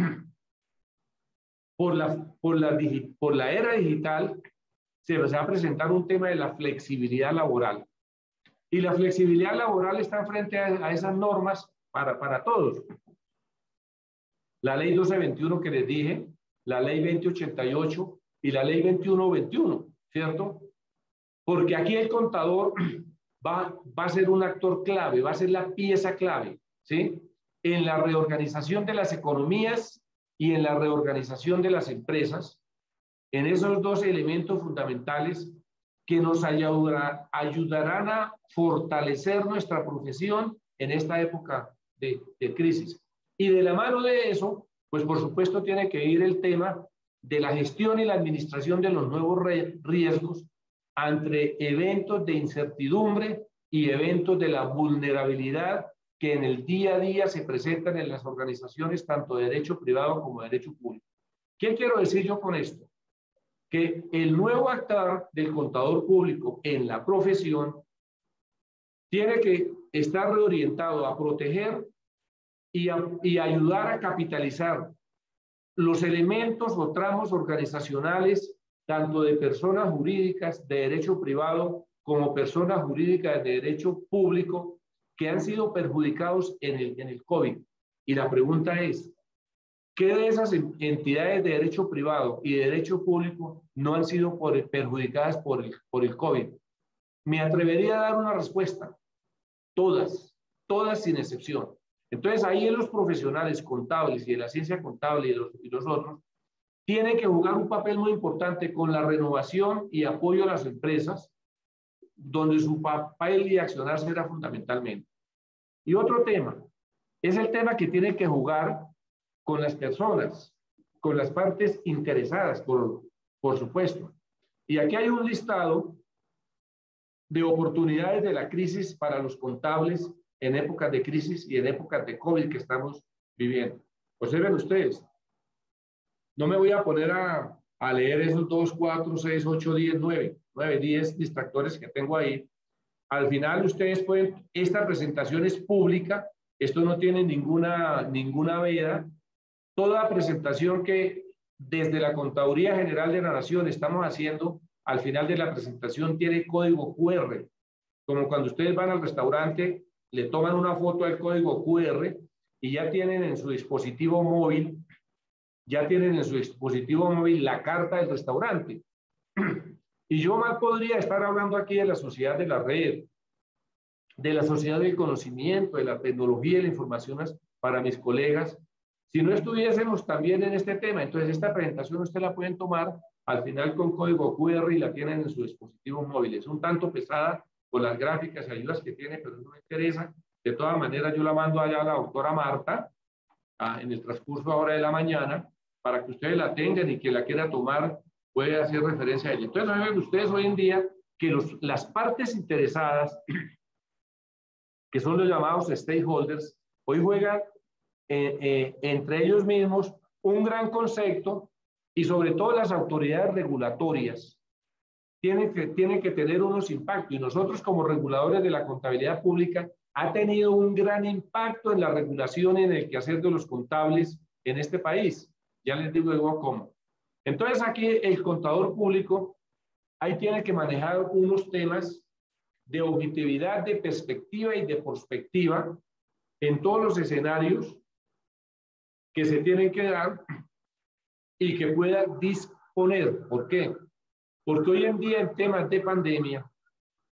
por la era digital se va a presentar un tema de la flexibilidad laboral. Y la flexibilidad laboral está frente a esas normas para todos. La ley 1221 que les dije, la ley 2088 y la ley 2121, ¿cierto? Porque aquí el contador va a ser un actor clave, va a ser la pieza clave, ¿sí? En la reorganización de las economías y en la reorganización de las empresas, en esos 2 elementos fundamentales que nos ayudarán a fortalecer nuestra profesión en esta época de crisis. Y de la mano de eso, pues por supuesto tiene que ir el tema de la gestión y la administración de los nuevos riesgos ante eventos de incertidumbre y eventos de la vulnerabilidad que en el día a día se presentan en las organizaciones, tanto de derecho privado como de derecho público. ¿Qué quiero decir yo con esto? Que el nuevo actuar del contador público en la profesión tiene que estar reorientado a proteger y ayudar a capitalizar los elementos o tramos organizacionales, tanto de personas jurídicas de derecho privado como personas jurídicas de derecho público que han sido perjudicados en el COVID. Y la pregunta es, ¿qué de esas entidades de derecho privado y de derecho público no han sido perjudicadas por el COVID? Me atrevería a dar una respuesta. Todas sin excepción. Entonces ahí en los profesionales contables y de la ciencia contable y los otros, tienen que jugar un papel muy importante con la renovación y apoyo a las empresas, donde su papel y accionar será fundamentalmente. Y otro tema, es el tema que tiene que jugar con las personas, con las partes interesadas, por supuesto. Y aquí hay un listado de oportunidades de la crisis para los contables en épocas de crisis y en épocas de COVID que estamos viviendo. Observen ustedes, no me voy a poner a leer esos 2, 4, 6, 8, 10, 9, 10 distractores que tengo ahí. Al final ustedes pueden, esta presentación es pública, esto no tiene ninguna veda. Toda presentación que desde la Contaduría General de la Nación estamos haciendo, al final de la presentación tiene código QR. Como cuando ustedes van al restaurante, le toman una foto al código QR y ya tienen en su dispositivo móvil, la carta del restaurante. Y yo mal podría estar hablando aquí de la sociedad de la red, de la sociedad del conocimiento, de la tecnología y la información para mis colegas, si no estuviésemos también en este tema. Entonces, esta presentación usted la pueden tomar al final con código QR y la tienen en su dispositivo móvil. Es un tanto pesada por las gráficas y ayudas que tiene, pero no me interesa. De todas maneras, yo la mando allá a la doctora Marta en el transcurso ahora de la mañana para que ustedes la tengan y quien la quiera tomar puede hacer referencia a ella. Entonces, saben ustedes hoy en día que las partes interesadas, que son los llamados stakeholders, hoy juegan entre ellos mismos un gran concepto, y sobre todo las autoridades regulatorias tienen que tener unos impactos, y nosotros como reguladores de la contabilidad pública ha tenido un gran impacto en la regulación y en el quehacer de los contables en este país. Ya les digo luego cómo. Entonces aquí el contador público ahí tiene que manejar unos temas de objetividad, de perspectiva y de prospectiva en todos los escenarios que se tienen que dar y que pueda disponer. ¿Por qué? Porque hoy en día en temas de pandemia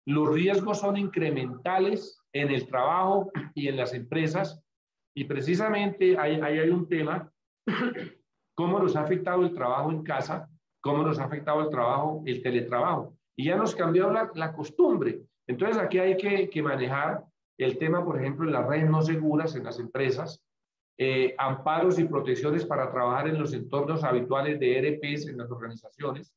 los riesgos son incrementales en el trabajo y en las empresas, y precisamente ahí hay un tema, cómo nos ha afectado el trabajo en casa, cómo nos ha afectado el teletrabajo, y ya nos cambió la costumbre. Entonces aquí hay que manejar el tema, por ejemplo, en las redes no seguras en las empresas, amparos y protecciones para trabajar en los entornos habituales de ERPs en las organizaciones,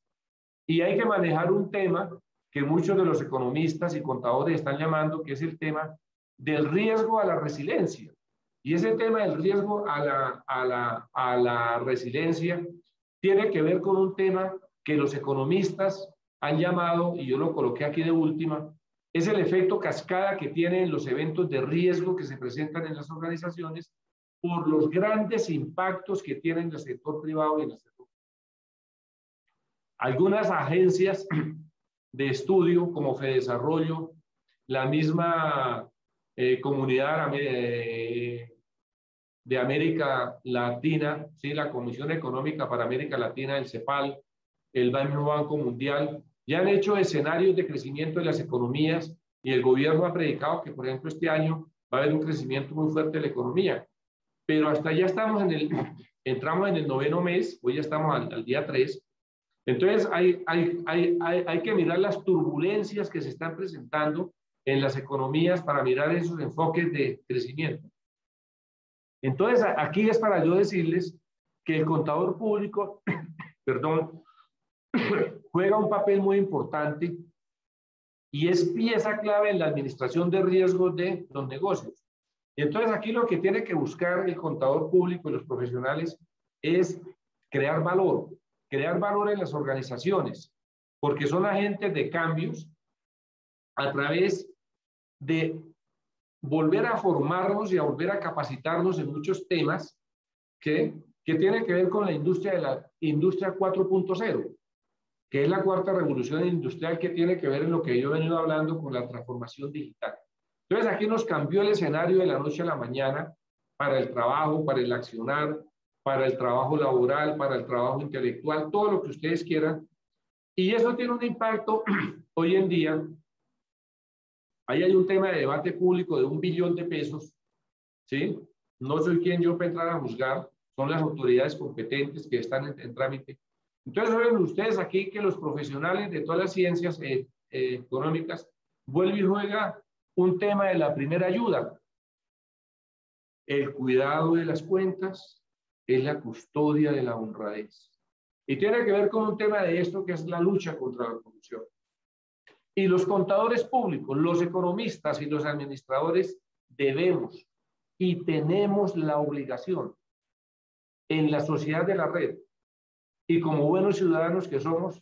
y hay que manejar un tema que muchos de los economistas y contadores están llamando, que es el tema del riesgo a la resiliencia. Y ese tema del riesgo a la resiliencia tiene que ver con un tema que los economistas han llamado, y yo lo coloqué aquí de última, es el efecto cascada que tienen los eventos de riesgo que se presentan en las organizaciones por los grandes impactos que tienen el sector privado y en el sector. Algunas agencias de estudio como FEDesarrollo, la misma comunidad de América Latina, ¿sí? La Comisión Económica para América Latina, el CEPAL, el Banco Mundial, ya han hecho escenarios de crecimiento de las economías, y el gobierno ha predicado que, por ejemplo, este año va a haber un crecimiento muy fuerte de la economía. Pero hasta ya estamos entramos en el 9º mes, hoy ya estamos al día 3. Entonces hay que mirar las turbulencias que se están presentando en las economías para mirar esos enfoques de crecimiento. Entonces aquí es para yo decirles que el contador público, perdón, juega un papel muy importante y es pieza clave en la administración de riesgos de los negocios. Entonces aquí lo que tiene que buscar el contador público y los profesionales es crear valor en las organizaciones, porque son agentes de cambios a través de volver a formarnos y a volver a capacitarnos en muchos temas que tienen que ver con la industria 4.0, que es la cuarta revolución industrial, que tiene que ver en lo que yo he venido hablando con la transformación digital. Entonces aquí nos cambió el escenario de la noche a la mañana para el trabajo, para el accionar, para el trabajo laboral, para el trabajo intelectual, todo lo que ustedes quieran. Y eso tiene un impacto hoy en día. Ahí hay un tema de debate público de $1 billón, ¿sí? No soy quien yo para entrar a juzgar, son las autoridades competentes que están en trámite. Entonces, ven ustedes aquí que los profesionales de todas las ciencias económicas vuelven y juegan un tema de la primera ayuda. El cuidado de las cuentas es la custodia de la honradez. Y tiene que ver con un tema de esto que es la lucha contra la corrupción. Y los contadores públicos, los economistas y los administradores debemos y tenemos la obligación en la sociedad de la red y como buenos ciudadanos que somos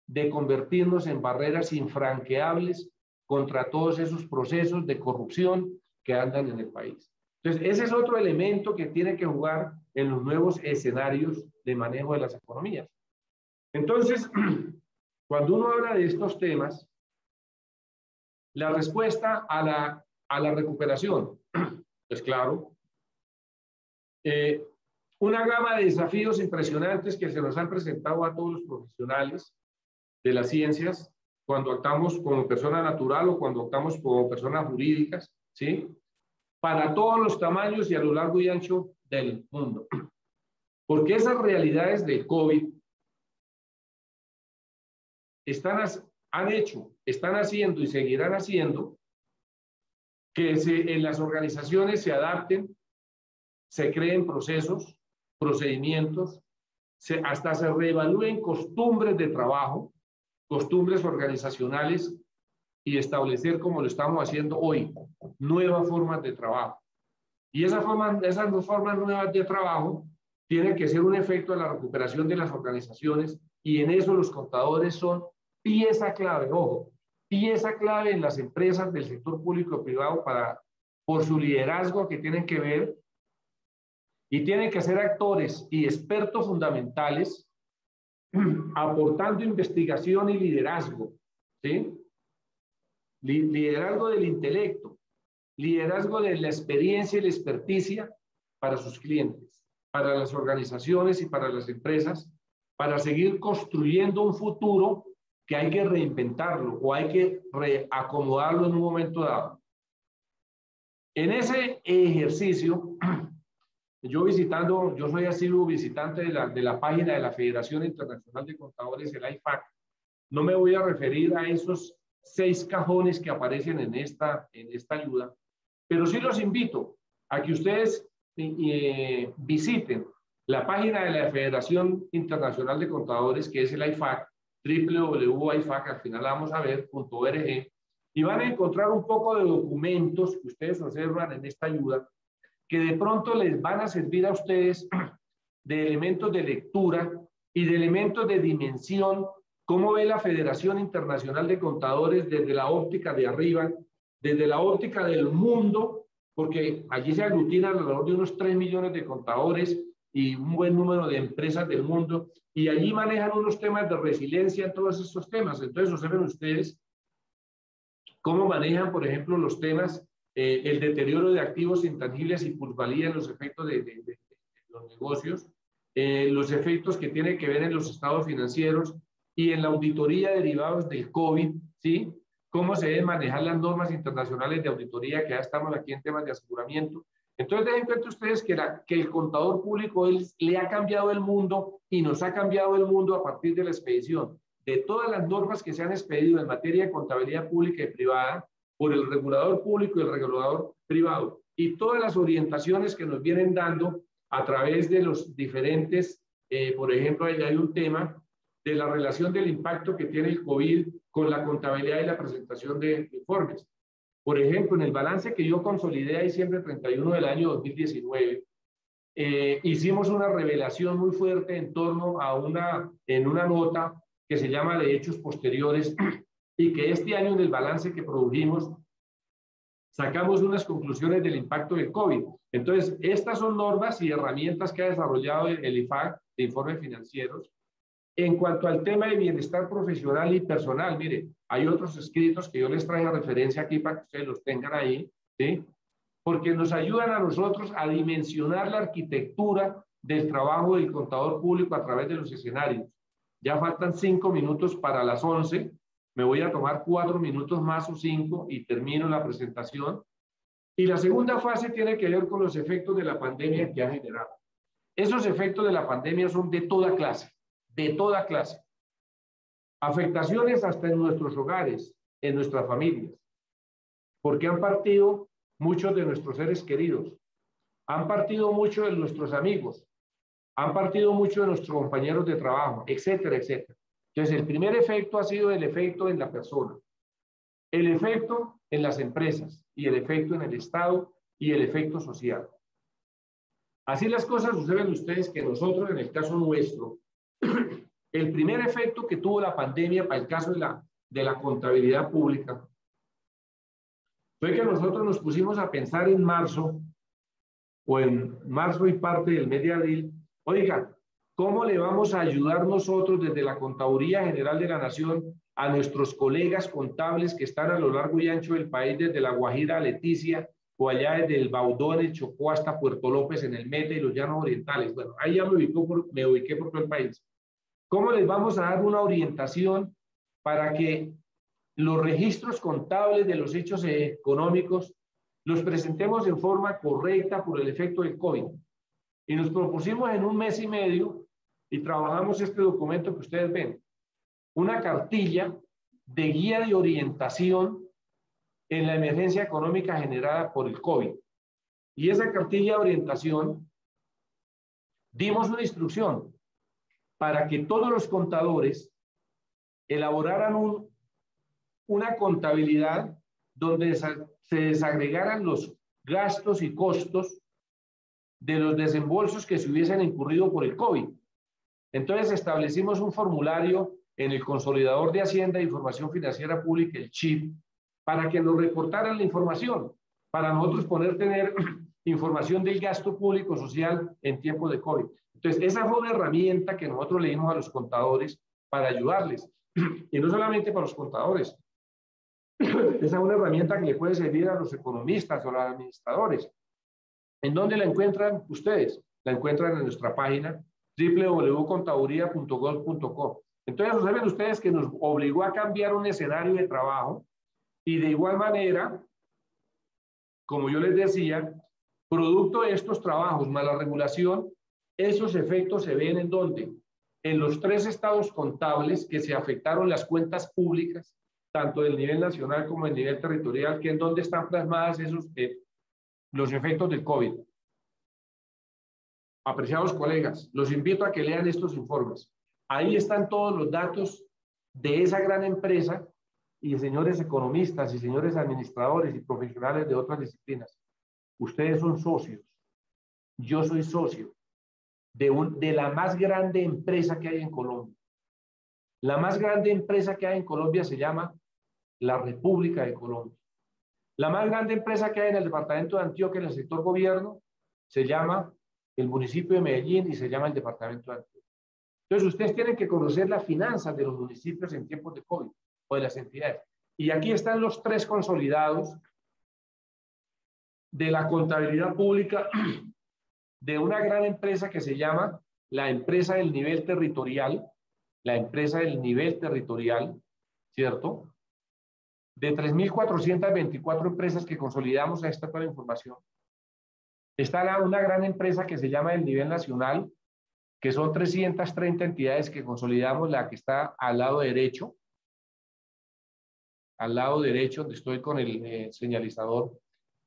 de convertirnos en barreras infranqueables contra todos esos procesos de corrupción que andan en el país. Entonces, ese es otro elemento que tiene que jugar en los nuevos escenarios de manejo de las economías. Entonces, cuando uno habla de estos temas, la respuesta a la recuperación, es claro, una gama de desafíos impresionantes que se nos han presentado a todos los profesionales de las ciencias cuando actuamos como persona natural o cuando actuamos como personas jurídicas, ¿sí? Para todos los tamaños y a lo largo y ancho del mundo. Porque esas realidades del COVID están haciendo y seguirán haciendo que en las organizaciones se adapten, se creen procesos, procedimientos, hasta se reevalúen costumbres de trabajo, costumbres organizacionales y establecer, como lo estamos haciendo hoy, nuevas formas de trabajo. Y esas dos formas nuevas de trabajo tienen que ser un efecto de la recuperación de las organizaciones y en eso los contadores son pieza clave, ojo, pieza clave en las empresas del sector público y privado por su liderazgo que tienen que ver y tienen que ser actores y expertos fundamentales aportando investigación y liderazgo, ¿sí? Liderazgo del intelecto, liderazgo de la experiencia y la experticia para sus clientes, para las organizaciones y para las empresas, para seguir construyendo un futuro que hay que reinventarlo o hay que reacomodarlo en un momento dado. En ese ejercicio, yo soy asiduo visitante de la página de la Federación Internacional de Contadores, el IFAC. No me voy a referir a esos 6 cajones que aparecen en esta ayuda, pero sí los invito a que ustedes visiten la página de la Federación Internacional de Contadores, que es el IFAC, www.ifac, al final vamos a ver, .org, y van a encontrar un poco de documentos que ustedes observan en esta ayuda, que de pronto les van a servir a ustedes de elementos de lectura y de elementos de dimensión, cómo ve la Federación Internacional de Contadores desde la óptica de arriba, desde la óptica del mundo, porque allí se aglutinan alrededor de unos 3 millones de contadores y un buen número de empresas del mundo, y allí manejan unos temas de resiliencia en todos estos temas. Entonces, observen ustedes cómo manejan, por ejemplo, los temas, el deterioro de activos intangibles y plusvalía en los efectos de los negocios, los efectos que tienen que ver en los estados financieros y en la auditoría derivados del COVID, ¿sí? Cómo se deben manejar las normas internacionales de auditoría, que ya estamos aquí en temas de aseguramiento. Entonces, den cuenta ustedes que el contador público le ha cambiado el mundo y nos ha cambiado el mundo a partir de la expedición de todas las normas que se han expedido en materia de contabilidad pública y privada por el regulador público y el regulador privado, y todas las orientaciones que nos vienen dando a través de los diferentes, por ejemplo, hay un tema de la relación del impacto que tiene el COVID con la contabilidad y la presentación de informes. Por ejemplo, en el balance que yo consolidé a diciembre 31 del año 2019, hicimos una revelación muy fuerte en torno a en una nota que se llama de hechos posteriores y que este año en el balance que produjimos sacamos unas conclusiones del impacto del COVID. Entonces, estas son normas y herramientas que ha desarrollado el IFAC de informes financieros. En cuanto al tema de bienestar profesional y personal, mire, hay otros escritos que yo les traigo a referencia aquí para que ustedes los tengan ahí, ¿sí? Porque nos ayudan a nosotros a dimensionar la arquitectura del trabajo del contador público a través de los escenarios. Ya faltan 5 minutos para las 11. Me voy a tomar 4 minutos más o 5 y termino la presentación. Y la segunda fase tiene que ver con los efectos de la pandemia que ha generado. Esos efectos de la pandemia son de toda clase, de toda clase. Afectaciones hasta en nuestros hogares, en nuestras familias, porque han partido muchos de nuestros seres queridos, han partido muchos de nuestros amigos, Han partido muchos de nuestros compañeros de trabajo, etcétera, etcétera. Entonces, el primer efecto ha sido el efecto en la persona, el efecto en las empresas y el efecto en el Estado y el efecto social. Así las cosas suceden ustedes que nosotros, en el caso nuestro, el primer efecto que tuvo la pandemia para el caso de la contabilidad pública fue que nosotros nos pusimos a pensar en marzo y parte del mes de abril, oiga, ¿cómo le vamos a ayudar nosotros desde la Contaduría General de la Nación a nuestros colegas contables que están a lo largo y ancho del país, desde La Guajira a Leticia, o allá desde el Baudó, en el Chocó, hasta Puerto López, en el Meta y los Llanos Orientales? Bueno, ahí ya me ubiqué por todo el país. ¿Cómo les vamos a dar una orientación para que los registros contables de los hechos económicos los presentemos en forma correcta por el efecto del COVID? Y nos propusimos en un mes y medio, y trabajamos este documento que ustedes ven, una cartilla de guía de orientación en la emergencia económica generada por el COVID. Y esa cartilla de orientación, dimos una instrucción para que todos los contadores elaboraran una contabilidad donde se desagregaran los gastos y costos de los desembolsos que se hubiesen incurrido por el COVID. Entonces establecimos un formulario en el Consolidador de Hacienda e Información Financiera Pública, el CHIP, para que nos reportaran la información, para nosotros tener información del gasto público social en tiempos de COVID. Entonces, esa fue una herramienta que nosotros le dimos a los contadores para ayudarles. Y no solamente para los contadores. Esa es una herramienta que le puede servir a los economistas o a los administradores. ¿En dónde la encuentran ustedes? La encuentran en nuestra página www.contaduría.gov.co. Entonces, saben ustedes que nos obligó a cambiar un escenario de trabajo, y de igual manera, como yo les decía, producto de estos trabajos más la regulación, esos efectos se ven en ¿dónde? En los 3 estados contables que se afectaron las cuentas públicas, tanto del nivel nacional como del nivel territorial, que en donde están plasmadas los efectos del COVID. Apreciados colegas, los invito a que lean estos informes. Ahí están todos los datos de esa gran empresa, y señores economistas y señores administradores y profesionales de otras disciplinas. Ustedes son socios. Yo soy socio de la más grande empresa que hay en Colombia. La más grande empresa que hay en Colombia se llama la República de Colombia. La más grande empresa que hay en el departamento de Antioquia, en el sector gobierno, se llama el municipio de Medellín y se llama el departamento de Antioquia. Entonces, ustedes tienen que conocer las finanzas de los municipios en tiempos de COVID o de las entidades. Y aquí están los 3 consolidados de la contabilidad pública de una gran empresa que se llama la empresa del nivel territorial, ¿cierto? De 3.424 empresas que consolidamos a esta toda la información. Está una gran empresa que se llama el nivel nacional, que son 330 entidades que consolidamos, la que está al lado derecho, donde estoy con el señalizador.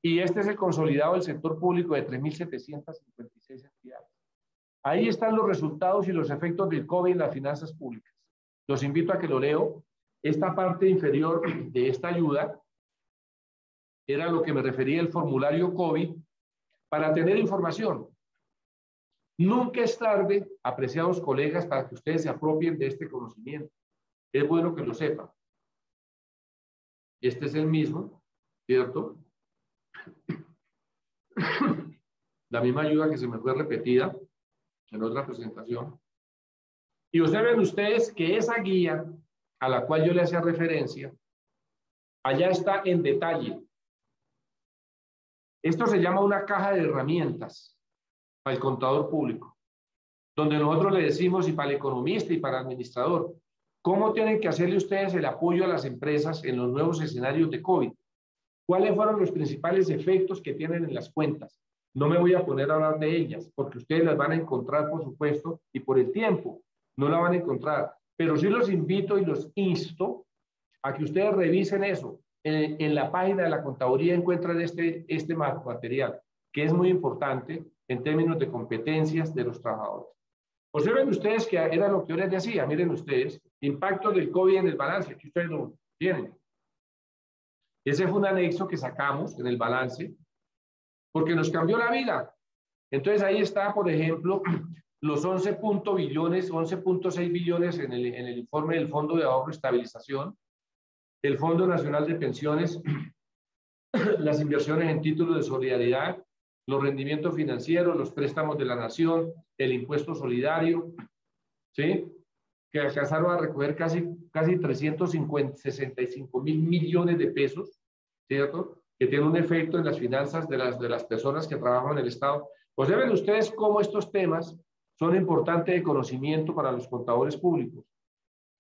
Y este es el consolidado del sector público de 3.756 entidades. Ahí están los resultados y los efectos del COVID en las finanzas públicas. Los invito a que lo leo. Esta parte inferior de esta ayuda era lo que me refería el formulario COVID para tener información. Nunca es tarde, apreciados colegas, para que ustedes se apropien de este conocimiento. Es bueno que lo sepan. Este es el mismo, ¿cierto? La misma ayuda que se me fue repetida en otra presentación. Y observen ustedes que esa guía a la cual yo le hacía referencia, allá está en detalle. Esto se llama una caja de herramientas para el contador público, donde nosotros le decimos, y para el economista y para el administrador, cómo tienen que hacerle ustedes el apoyo a las empresas en los nuevos escenarios de COVID. ¿Cuáles fueron los principales efectos que tienen en las cuentas? No me voy a poner a hablar de ellas, porque ustedes las van a encontrar, por supuesto, y por el tiempo no la van a encontrar. Pero sí los invito y los insto a que ustedes revisen eso. En la página de la contaduría encuentran este material, que es muy importante en términos de competencias de los trabajadores. Observen ustedes que era lo que yo les decía, miren ustedes, impacto del COVID en el balance, aquí ustedes lo tienen. Ese fue un anexo que sacamos en el balance, porque nos cambió la vida. Entonces ahí está, por ejemplo, los 11.6 billones en el informe del Fondo de Ahorro y Estabilización, el Fondo Nacional de Pensiones, las inversiones en títulos de solidaridad, los rendimientos financieros, los préstamos de la nación, el impuesto solidario, ¿sí? Que alcanzaron a recoger casi 365 mil millones de pesos, ¿cierto? Que tiene un efecto en las finanzas de las personas que trabajan en el Estado. Pues ven ustedes cómo estos temas son importantes de conocimiento para los contadores públicos.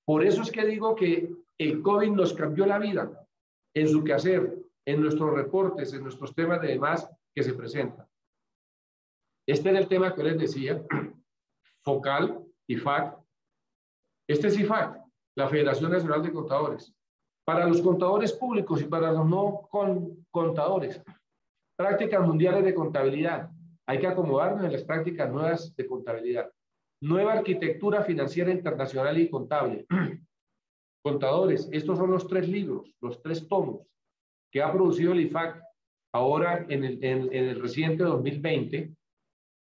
Por eso es que digo que el COVID nos cambió la vida en su quehacer, en nuestros reportes, en nuestros temas de demás que se presentan. Este era el tema que les decía, FOCAL, IFAC. Este es IFAC, la Federación Nacional de Contadores. Para los contadores públicos y para los no contadores, prácticas mundiales de contabilidad. Hay que acomodarnos en las prácticas nuevas de contabilidad. Nueva arquitectura financiera internacional y contable. Contadores, estos son los 3 libros, los 3 tomos que ha producido el IFAC ahora en el reciente 2020,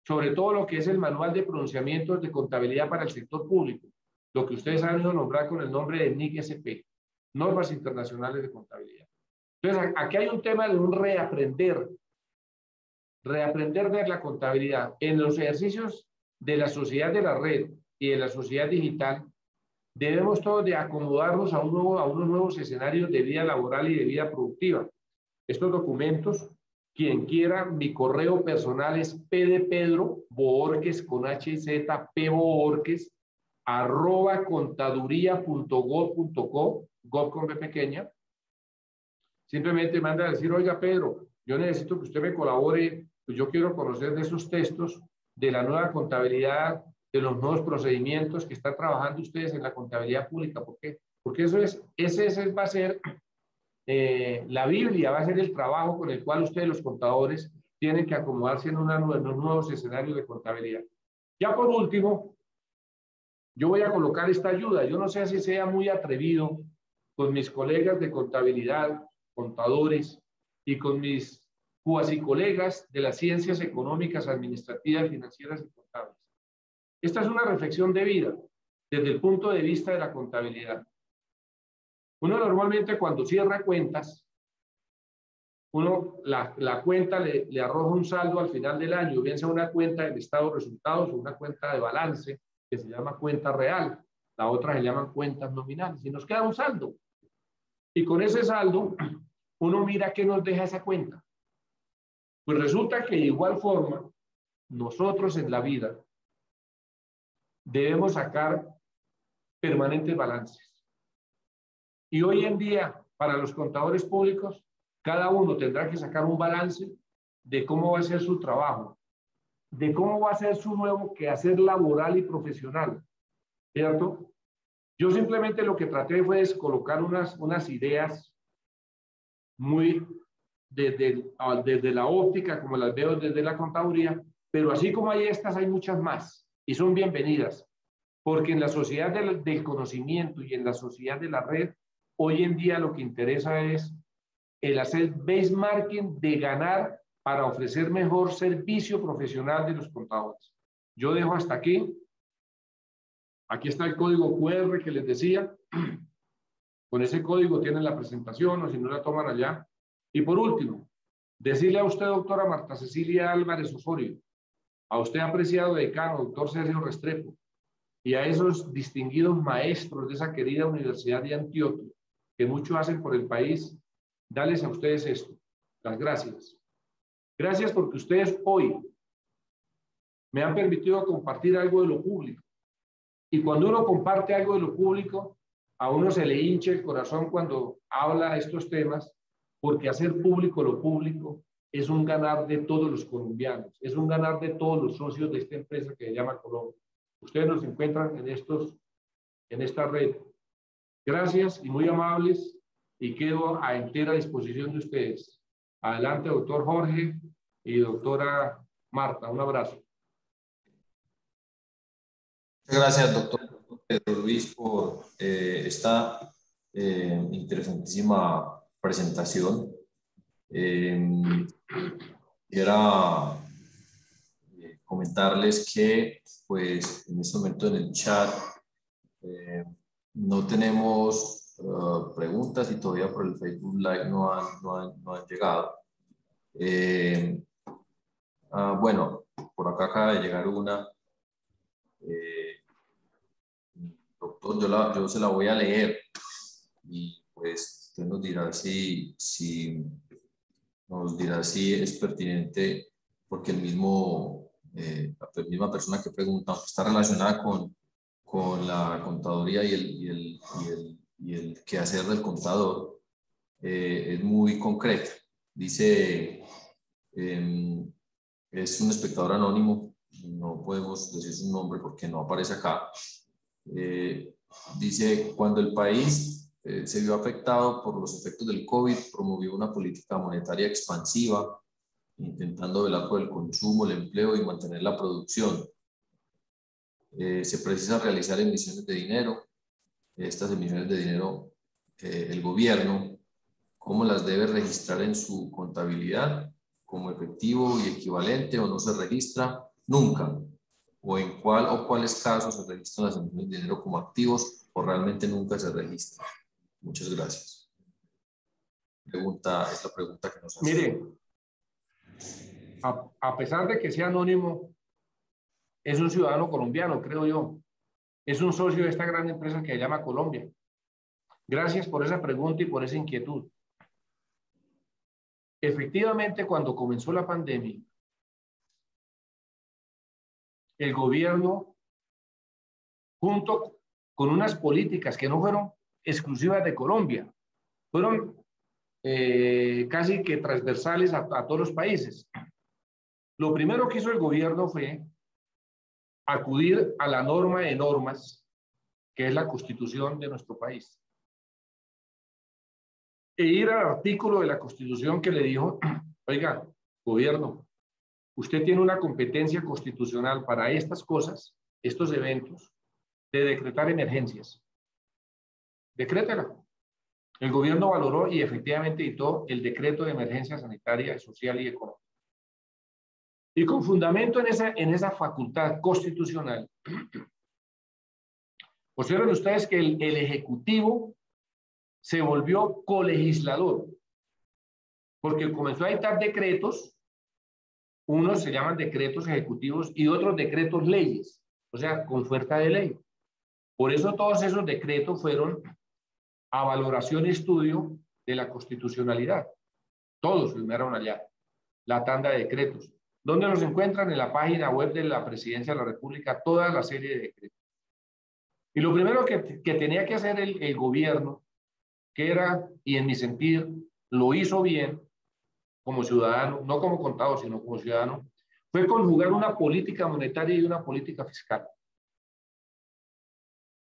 sobre todo lo que es el manual de pronunciamientos de contabilidad para el sector público, lo que ustedes han ido a nombrar con el nombre de NIC-SP, Normas Internacionales de Contabilidad. Entonces, aquí hay un tema de un reaprender de la contabilidad. En los ejercicios de la sociedad de la red y de la sociedad digital, debemos todos de acomodarnos a unos nuevos escenarios de vida laboral y de vida productiva. Estos documentos, quien quiera, mi correo personal es pdepedro.boorques con hz, pboorques, @contaduría.gov.co, gov con B pequeña. Simplemente manda a decir, oiga Pedro, yo necesito que usted me colabore, pues yo quiero conocer de esos textos de la nueva contabilidad, de los nuevos procedimientos que están trabajando ustedes en la contabilidad pública. ¿Por qué? Porque ese va a ser la Biblia, va a ser el trabajo con el cual ustedes los contadores tienen que acomodarse en unos nuevos escenarios de contabilidad. Ya por último, yo voy a colocar esta ayuda. Yo no sé si sea muy atrevido con mis colegas de contabilidad, contadores, y con mis cuasi colegas de las ciencias económicas, administrativas, financieras y contables. Esta es una reflexión de vida desde el punto de vista de la contabilidad. Uno normalmente cuando cierra cuentas, la cuenta le arroja un saldo al final del año, bien sea una cuenta del estado de resultados o una cuenta de balance que se llama cuenta real. La otra se llaman cuentas nominales y nos queda un saldo. Y con ese saldo, uno mira qué nos deja esa cuenta. Pues resulta que de igual forma, nosotros en la vida debemos sacar permanentes balances. Y hoy en día, para los contadores públicos, cada uno tendrá que sacar un balance de cómo va a ser su trabajo, de cómo va a ser su nuevo quehacer laboral y profesional, ¿cierto? Yo simplemente lo que traté fue colocar unas ideas muy desde la óptica, como las veo desde la contaduría, pero así como hay estas, hay muchas más, y son bienvenidas, porque en la sociedad del conocimiento y en la sociedad de la red, hoy en día lo que interesa es el hacer benchmarking de ganar para ofrecer mejor servicio profesional de los contadores. Yo dejo hasta aquí. Aquí está el código QR que les decía. Con ese código tienen la presentación o si no la toman allá. Y por último, decirle a usted, doctora Marta Cecilia Álvarez Osorio, a usted, apreciado decano, doctor Sergio Restrepo, y a esos distinguidos maestros de esa querida Universidad de Antioquia, que mucho hacen por el país, darles a ustedes esto, las gracias. Gracias porque ustedes hoy me han permitido compartir algo de lo público. Y cuando uno comparte algo de lo público, a uno se le hincha el corazón cuando habla de estos temas, porque hacer público lo público es un ganar de todos los colombianos, es un ganar de todos los socios de esta empresa que se llama Colombia. Ustedes nos encuentran en esta red. Gracias y muy amables, y quedo a entera disposición de ustedes. Adelante, doctor Jorge y doctora Marta, un abrazo. Muchas gracias, doctor Pedro Luis, por esta interesantísima presentación. Quisiera comentarles que, pues, en este momento en el chat no tenemos preguntas y todavía por el Facebook Live no han llegado. Bueno, por acá acaba de llegar una. Doctor, yo se la voy a leer y pues usted nos dirá si es pertinente, porque la misma persona que pregunta, aunque está relacionada con la contaduría y el quehacer del contador, es muy concreta. Dice, es un espectador anónimo, no podemos decir su nombre porque no aparece acá. Dice, cuando el país se vio afectado por los efectos del COVID, promovió una política monetaria expansiva, intentando velar por el consumo, el empleo y mantener la producción. Se precisa realizar emisiones de dinero. Estas emisiones de dinero, el gobierno, ¿cómo las debe registrar en su contabilidad? ¿Como efectivo y equivalente o no se registra? Nunca. ¿O en cuál o cuáles casos se registran las emisiones de dinero como activos o realmente nunca se registra? Muchas gracias. Es la pregunta que nos hace. Mire, a pesar de que sea anónimo, es un ciudadano colombiano, creo yo. Es un socio de esta gran empresa que se llama Colombia. Gracias por esa pregunta y por esa inquietud. Efectivamente, cuando comenzó la pandemia, el gobierno, junto con unas políticas que no fueron exclusivas de Colombia, fueron casi que transversales a todos los países. Lo primero que hizo el gobierno fue acudir a la norma de normas, que es la Constitución de nuestro país, e ir al artículo de la Constitución que le dijo, oiga, gobierno, usted tiene una competencia constitucional para estas cosas, estos eventos, de decretar emergencias. Decrétela. El gobierno valoró y efectivamente dictó el decreto de emergencia sanitaria, social y económica. Y con fundamento en esa facultad constitucional, observen ustedes que el Ejecutivo se volvió colegislador, porque comenzó a dictar decretos, unos se llaman decretos ejecutivos y otros decretos leyes, o sea, con fuerza de ley. Por eso todos esos decretos fueron a valoración y estudio de la constitucionalidad. Todos firmaron allá la tanda de decretos. ¿Dónde los encuentran? En la página web de la Presidencia de la República, toda la serie de decretos. Y lo primero que tenía que hacer el gobierno, que era, y en mi sentir, lo hizo bien como ciudadano, no como contador, sino como ciudadano, fue conjugar una política monetaria y una política fiscal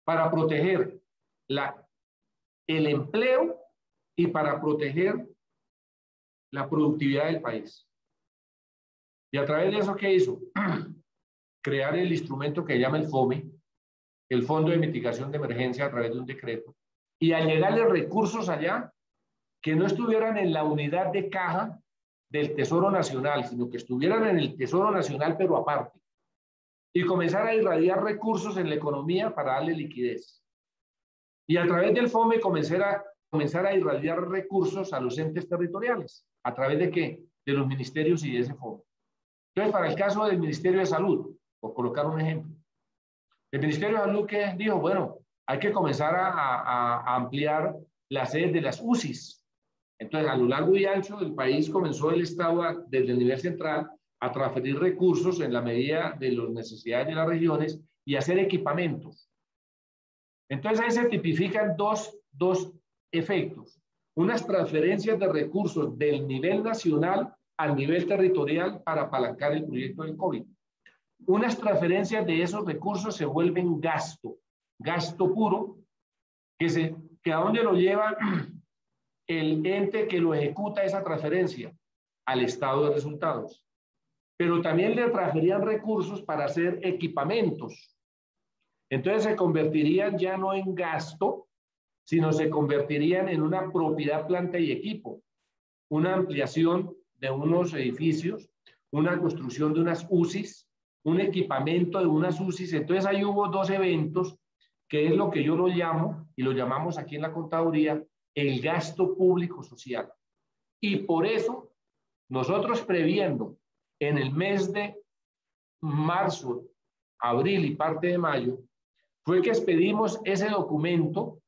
para proteger el empleo y para proteger la productividad del país. Y a través de eso, ¿qué hizo? Crear el instrumento que llama el FOME, el Fondo de Mitigación de Emergencia, a través de un decreto, y a llegarle recursos allá que no estuvieran en la unidad de caja del Tesoro Nacional, sino que estuvieran en el Tesoro Nacional, pero aparte, y comenzar a irradiar recursos en la economía para darle liquidez. Y a través del FOME comenzar a irradiar recursos a los entes territoriales. ¿A través de qué? De los ministerios y de ese FOME. Entonces, para el caso del Ministerio de Salud, por colocar un ejemplo, el Ministerio de Salud que dijo, bueno, hay que comenzar a ampliar las sedes de las UCIs. Entonces, a lo largo y ancho del país comenzó el Estado desde el nivel central a transferir recursos en la medida de las necesidades de las regiones y hacer equipamientos. Entonces, ahí se tipifican dos efectos. Unas transferencias de recursos del nivel nacional al nivel territorial para apalancar el proyecto del COVID. Unas transferencias de esos recursos se vuelven gasto puro, que a dónde lo lleva el ente que lo ejecuta esa transferencia, al estado de resultados. pero también le transferían recursos para hacer equipamientos. Entonces se convertirían ya no en gasto, sino se convertirían en una propiedad, planta y equipo, una ampliación de unos edificios, una construcción de unas UCIs, un equipamiento de unas UCIs. Entonces ahí hubo dos eventos, que es lo que yo lo llamo, y lo llamamos aquí en la contaduría, el gasto público social. Y por eso nosotros, previendo en el mes de marzo, abril y parte de mayo, fue que expedimos ese documento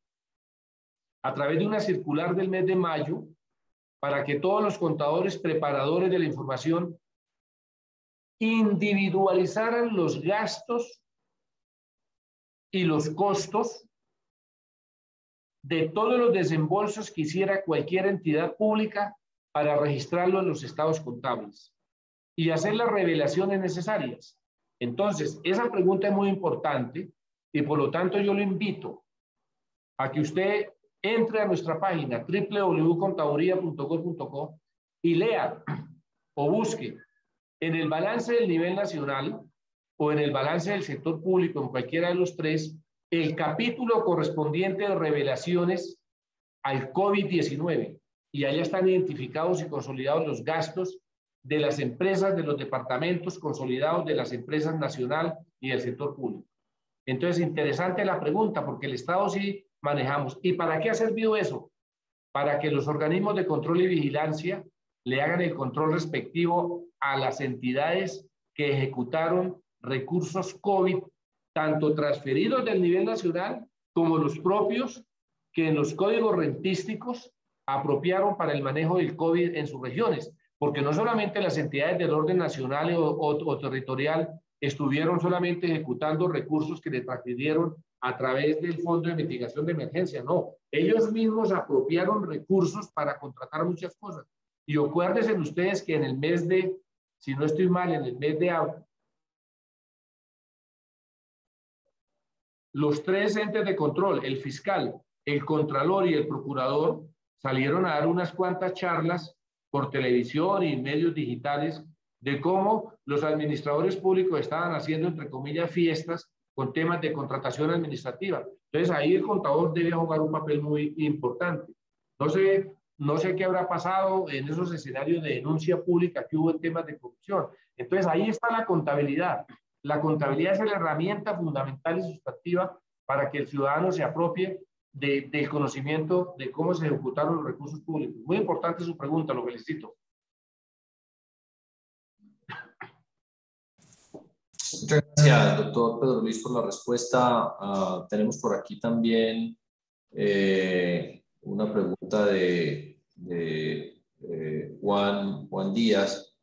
a través de una circular del mes de mayo para que todos los contadores preparadores de la información individualizaran los gastos y los costos de todos los desembolsos que hiciera cualquier entidad pública para registrarlo en los estados contables y hacer las revelaciones necesarias. Entonces, esa pregunta es muy importante y por lo tanto yo lo invito a que usted entre a nuestra página www.contaduría.gov.co y lea o busque en el balance del nivel nacional o en el balance del sector público, en cualquiera de los tres, el capítulo correspondiente de revelaciones al COVID-19. Y allá están identificados y consolidados los gastos de las empresas, de los departamentos consolidados de las empresas nacional y del sector público. Entonces, interesante la pregunta, porque el Estado sí manejamos. ¿Y para qué ha servido eso? Para que los organismos de control y vigilancia le hagan el control respectivo a las entidades que ejecutaron recursos COVID, tanto transferidos del nivel nacional como los propios que en los códigos rentísticos apropiaron para el manejo del COVID en sus regiones. Porque no solamente las entidades del orden nacional o territorial estuvieron solamente ejecutando recursos que le transfirieron a través del Fondo de Mitigación de Emergencia, no. Ellos mismos apropiaron recursos para contratar muchas cosas. Y acuérdense ustedes que en el mes de, si no estoy mal, en el mes de abril, los tres entes de control, el fiscal, el contralor y el procurador, salieron a dar unas cuantas charlas por televisión y medios digitales de cómo los administradores públicos estaban haciendo, entre comillas, fiestas con temas de contratación administrativa. Entonces ahí el contador debe jugar un papel muy importante. No sé qué habrá pasado en esos escenarios de denuncia pública que hubo en temas de corrupción. Entonces ahí está la contabilidad. La contabilidad es la herramienta fundamental y sustantiva para que el ciudadano se apropie del conocimiento de cómo se ejecutaron los recursos públicos. Muy importante su pregunta, lo felicito. Muchas gracias, doctor Pedro Luis, por la respuesta. Tenemos por aquí también una pregunta de Juan Díaz.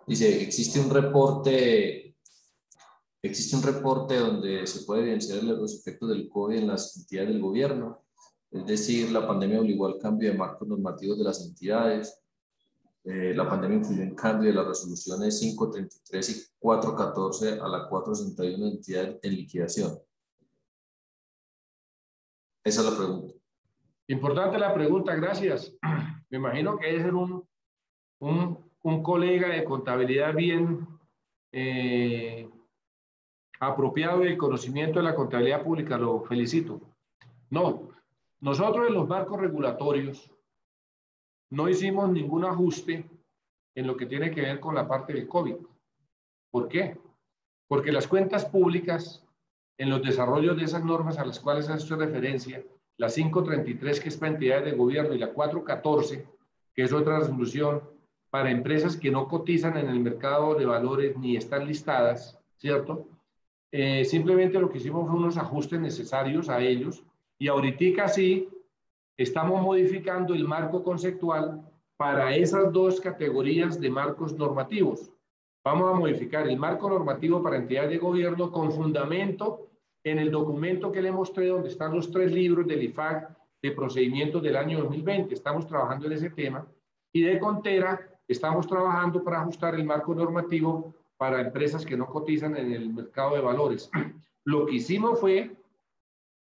Dice, ¿existe un reporte donde se puede evidenciar los efectos del COVID en las entidades del gobierno? Es decir, la pandemia obligó al cambio de marcos normativos de las entidades. La pandemia influyó en cambio de las resoluciones 533 y 414 a la 461 de entidades en liquidación. Esa es la pregunta. Importante la pregunta, gracias. Me imagino que es un colega de contabilidad bien apropiado del conocimiento de la contabilidad pública, lo felicito. No, nosotros en los marcos regulatorios no hicimos ningún ajuste en lo que tiene que ver con la parte del COVID. ¿Por qué? Porque las cuentas públicas, en los desarrollos de esas normas a las cuales has hecho referencia, la 533, que es para entidades de gobierno, y la 414, que es otra resolución para empresas que no cotizan en el mercado de valores ni están listadas, ¿cierto? Simplemente lo que hicimos fue unos ajustes necesarios a ellos, y ahorita sí estamos modificando el marco conceptual para esas dos categorías de marcos normativos. Vamos a modificar el marco normativo para entidades de gobierno con fundamento en el documento que le mostré, donde están los 3 libros del IFAC de procedimientos del año 2020. Estamos trabajando en ese tema. Y de Contera estamos trabajando para ajustar el marco normativo para empresas que no cotizan en el mercado de valores. Lo que hicimos fue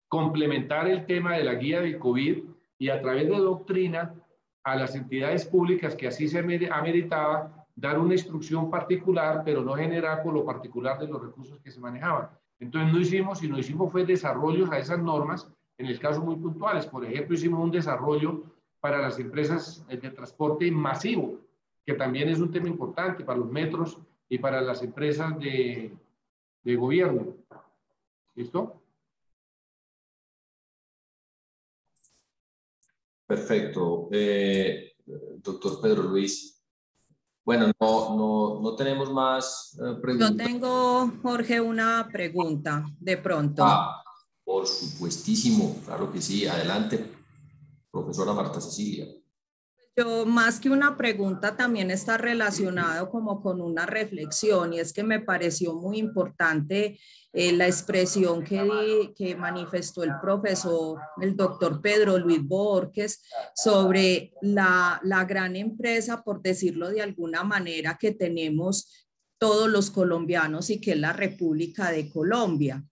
complementar el tema de la guía del COVID y a través de doctrina a las entidades públicas que así se ameritaba, dar una instrucción particular, pero no generar por lo particular de los recursos que se manejaban. Entonces no hicimos, sino hicimos fue desarrollos a esas normas, en el caso muy puntuales. Por ejemplo, hicimos un desarrollo para las empresas de transporte masivo, que también es un tema importante para los metros y para las empresas de gobierno. ¿Listo? Perfecto. Doctor Pedro Luis. Bueno, no tenemos más preguntas. Yo tengo, Jorge, una pregunta de pronto. Por supuestísimo, claro que sí. Adelante, profesora Marta Cecilia. Yo, más que una pregunta, también está relacionado como con una reflexión, y es que me pareció muy importante la expresión que manifestó el profesor, el doctor Pedro Luis Borges, sobre la gran empresa, por decirlo de alguna manera, que tenemos todos los colombianos y que es la República de Colombia.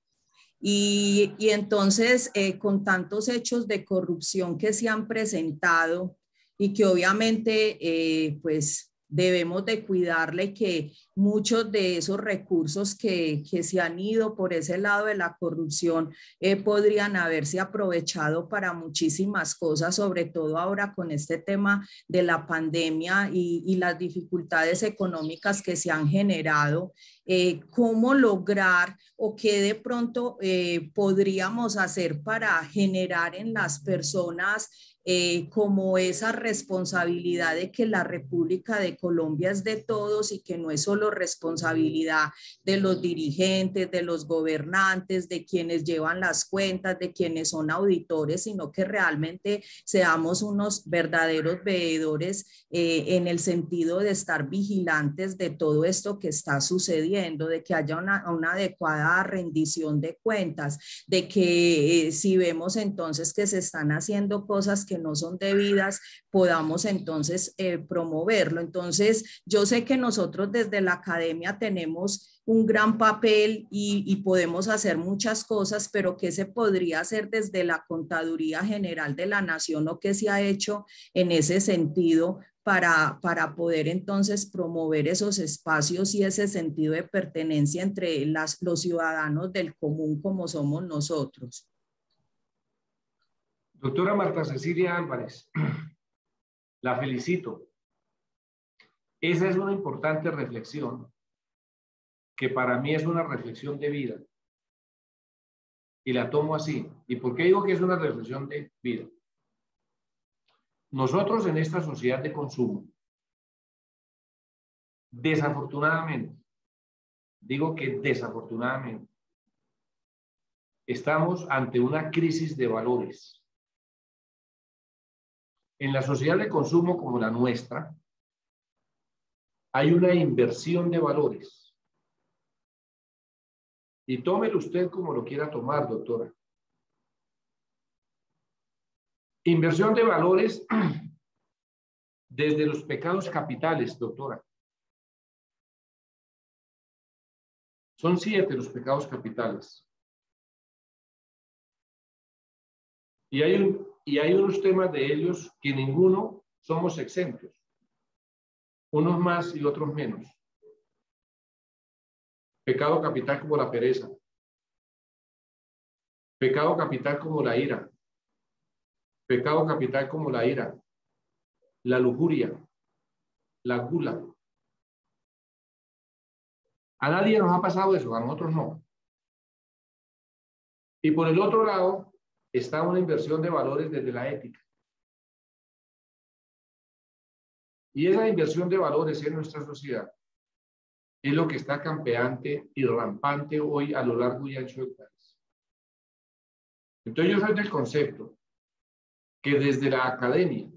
Y entonces, con tantos hechos de corrupción que se han presentado, y que obviamente pues debemos de cuidarle, y que muchos de esos recursos que se han ido por ese lado de la corrupción podrían haberse aprovechado para muchísimas cosas, sobre todo ahora con este tema de la pandemia y las dificultades económicas que se han generado. ¿Cómo lograr o qué de pronto podríamos hacer para generar en las personas como esa responsabilidad de que la República de Colombia es de todos y que no es solo responsabilidad de los dirigentes, de los gobernantes, de quienes llevan las cuentas, de quienes son auditores, sino que realmente seamos unos verdaderos veedores en el sentido de estar vigilantes de todo esto que está sucediendo, de que haya una adecuada rendición de cuentas, de que si vemos entonces que se están haciendo cosas que no son debidas, podamos entonces promoverlo. Entonces, yo sé que nosotros desde la academia tenemos un gran papel y podemos hacer muchas cosas, pero ¿qué se podría hacer desde la Contaduría General de la Nación o qué se ha hecho en ese sentido para poder entonces promover esos espacios y ese sentido de pertenencia entre los ciudadanos del común como somos nosotros? Doctora Marta Cecilia Álvarez, la felicito. Esa es una importante reflexión, que para mí es una reflexión de vida. Y la tomo así. ¿Y por qué digo que es una reflexión de vida? Nosotros en esta sociedad de consumo, desafortunadamente, digo que desafortunadamente, estamos ante una crisis de valores. En la sociedad de consumo como la nuestra, hay una inversión de valores. Y tómelo usted como lo quiera tomar, doctora. Inversión de valores desde los pecados capitales, doctora. Son 7 los pecados capitales. Y hay unos temas de ellos que ninguno somos exentos. Unos más y otros menos. Pecado capital como la pereza. Pecado capital como la ira. Pecado capital como la ira. La lujuria. La gula. A nadie nos ha pasado eso, a nosotros no. Y por el otro lado está una inversión de valores desde la ética. Y esa inversión de valores en nuestra sociedad es lo que está campeante y rampante hoy a lo largo y ancho del país. Entonces yo soy del concepto que desde la academia,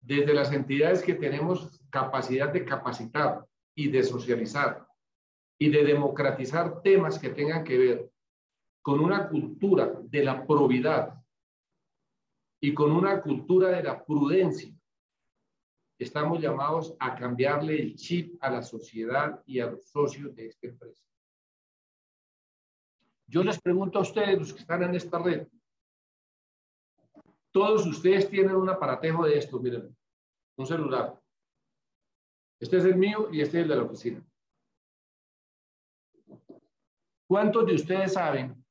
desde las entidades que tenemos capacidad de capacitar y de socializar y de democratizar temas que tengan que ver con una cultura de la probidad y con una cultura de la prudencia, estamos llamados a cambiarle el chip a la sociedad y a los socios de esta empresa. Yo les pregunto a ustedes, los que están en esta red, todos ustedes tienen un aparatejo de esto, miren, un celular. Este es el mío y este es el de la oficina. ¿Cuántos de ustedes saben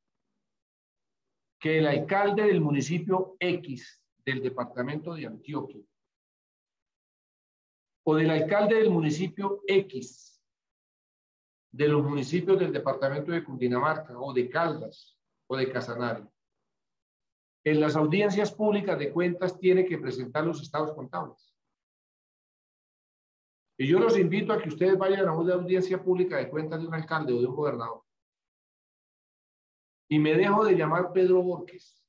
que el alcalde del municipio X del departamento de Antioquia o del alcalde del municipio X de los municipios del departamento de Cundinamarca o de Caldas o de Casanare, en las audiencias públicas de cuentas tiene que presentar los estados contables? Y yo los invito a que ustedes vayan a una audiencia pública de cuentas de un alcalde o de un gobernador. Y me dejo de llamar Pedro Borges,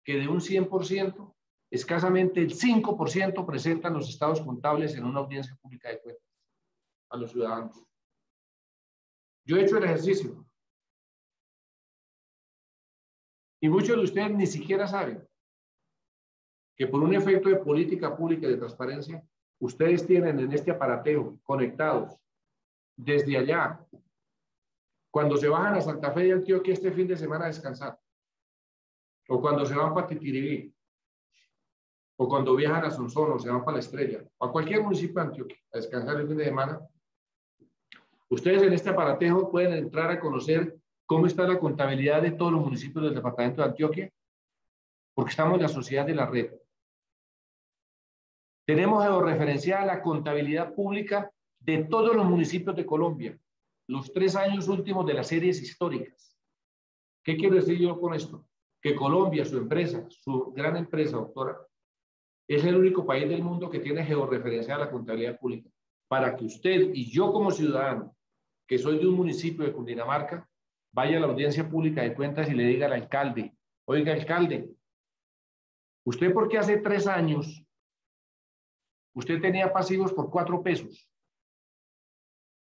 que de un 100%, escasamente el 5% presentan los estados contables en una audiencia pública de cuentas a los ciudadanos. Yo he hecho el ejercicio. Y muchos de ustedes ni siquiera saben que por un efecto de política pública y de transparencia, ustedes tienen en este aparateo conectados desde allá, cuando se bajan a Santa Fe de Antioquia este fin de semana a descansar, o cuando se van para Titiribí, o cuando viajan a Sonsón, o se van para La Estrella, o a cualquier municipio de Antioquia a descansar el fin de semana, ustedes en este aparatejo pueden entrar a conocer cómo está la contabilidad de todos los municipios del departamento de Antioquia, porque estamos en la sociedad de la red. Tenemos georreferenciada la contabilidad pública de todos los municipios de Colombia, los 3 años últimos de las series históricas. ¿Qué quiero decir yo con esto? Que Colombia, su empresa, su gran empresa, doctora, es el único país del mundo que tiene georreferenciada la contabilidad pública, para que usted y yo como ciudadano, que soy de un municipio de Cundinamarca, vaya a la audiencia pública de cuentas y le diga al alcalde: oiga, alcalde, ¿usted por qué hace 3 años usted tenía pasivos por 4 pesos?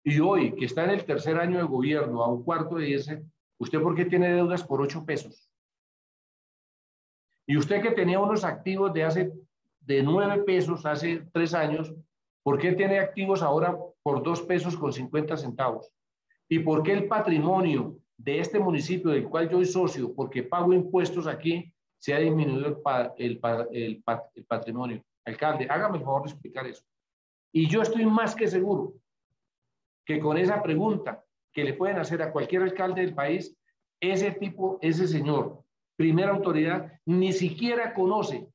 Y hoy, que está en el 3er año de gobierno, a un cuarto de ese, ¿usted por qué tiene deudas por 8 pesos? Y usted que tenía unos activos de 9 pesos hace 3 años, ¿por qué tiene activos ahora por 2 pesos con 50 centavos? ¿Y por qué el patrimonio de este municipio del cual yo soy socio, porque pago impuestos aquí, se ha disminuido el patrimonio? Alcalde, hágame el favor de explicar eso. Y yo estoy más que seguro que con esa pregunta que le pueden hacer a cualquier alcalde del país, ese señor, primera autoridad, ni siquiera conoce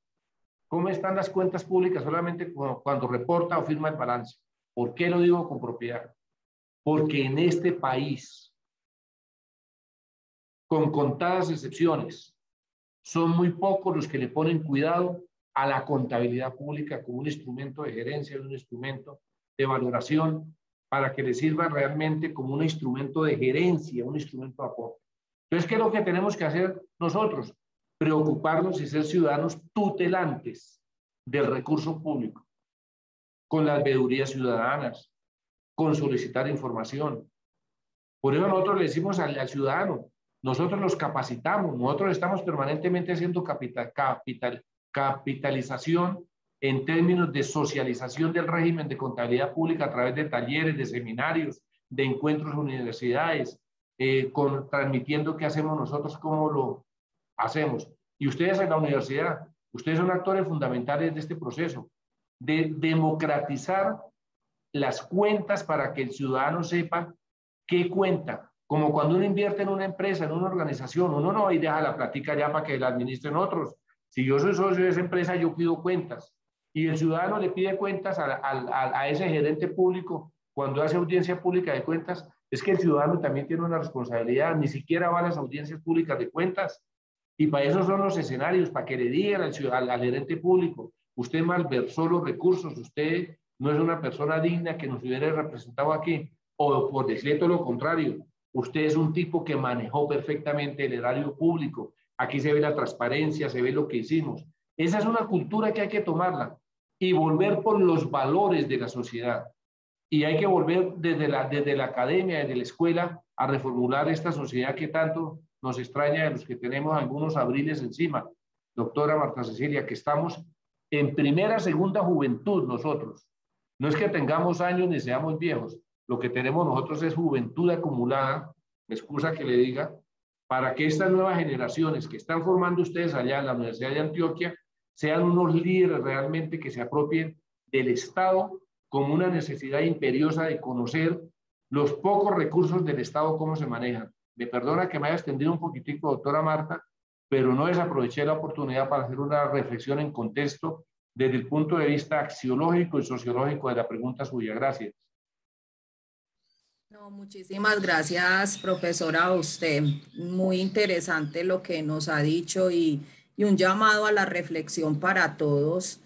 cómo están las cuentas públicas, solamente cuando reporta o firma el balance. ¿Por qué lo digo con propiedad? Porque en este país, con contadas excepciones, son muy pocos los que le ponen cuidado a la contabilidad pública como un instrumento de gerencia, un instrumento de valoración, para que le sirva realmente como un instrumento de gerencia, un instrumento de aporte. Entonces, ¿qué es lo que tenemos que hacer nosotros? Preocuparnos y ser ciudadanos tutelantes del recurso público, con las veedurías ciudadanas, con solicitar información. Por eso nosotros le decimos al ciudadano, nosotros los capacitamos, nosotros estamos permanentemente haciendo capitalización en términos de socialización del régimen de contabilidad pública a través de talleres, de seminarios, de encuentros en universidades, transmitiendo qué hacemos nosotros, cómo lo hacemos. Y ustedes en la universidad, ustedes son actores fundamentales de este proceso, de democratizar las cuentas para que el ciudadano sepa qué cuenta. Como cuando uno invierte en una empresa, en una organización, uno no va y deja la plática ya para que la administren otros. Si yo soy socio de esa empresa, yo pido cuentas. Y el ciudadano le pide cuentas a ese gerente público cuando hace audiencia pública de cuentas. Es que el ciudadano también tiene una responsabilidad, ni siquiera va a las audiencias públicas de cuentas. Y para eso son los escenarios, para que le digan al gerente público: usted malversó los recursos, usted no es una persona digna que nos hubiera representado aquí, o por decreto lo contrario, usted es un tipo que manejó perfectamente el erario público, aquí se ve la transparencia, se ve lo que hicimos. Esa es una cultura que hay que tomarla y volver por los valores de la sociedad. Y hay que volver desde la academia, desde la escuela, a reformular esta sociedad que tanto nos extraña, de los que tenemos algunos abriles encima. Doctora Marta Cecilia, que estamos en primera, segunda juventud nosotros. No es que tengamos años ni seamos viejos, lo que tenemos nosotros es juventud acumulada, me excusa que le diga, para que estas nuevas generaciones que están formando ustedes allá en la Universidad de Antioquia sean unos líderes realmente que se apropien del Estado como una necesidad imperiosa de conocer los pocos recursos del Estado, cómo se manejan. Me perdona que me haya extendido un poquitico, doctora Marta, pero no desaproveché la oportunidad para hacer una reflexión en contexto desde el punto de vista axiológico y sociológico de la pregunta suya. Gracias. No, muchísimas gracias, profesora, a usted. Muy interesante lo que nos ha dicho y un llamado a la reflexión para todos,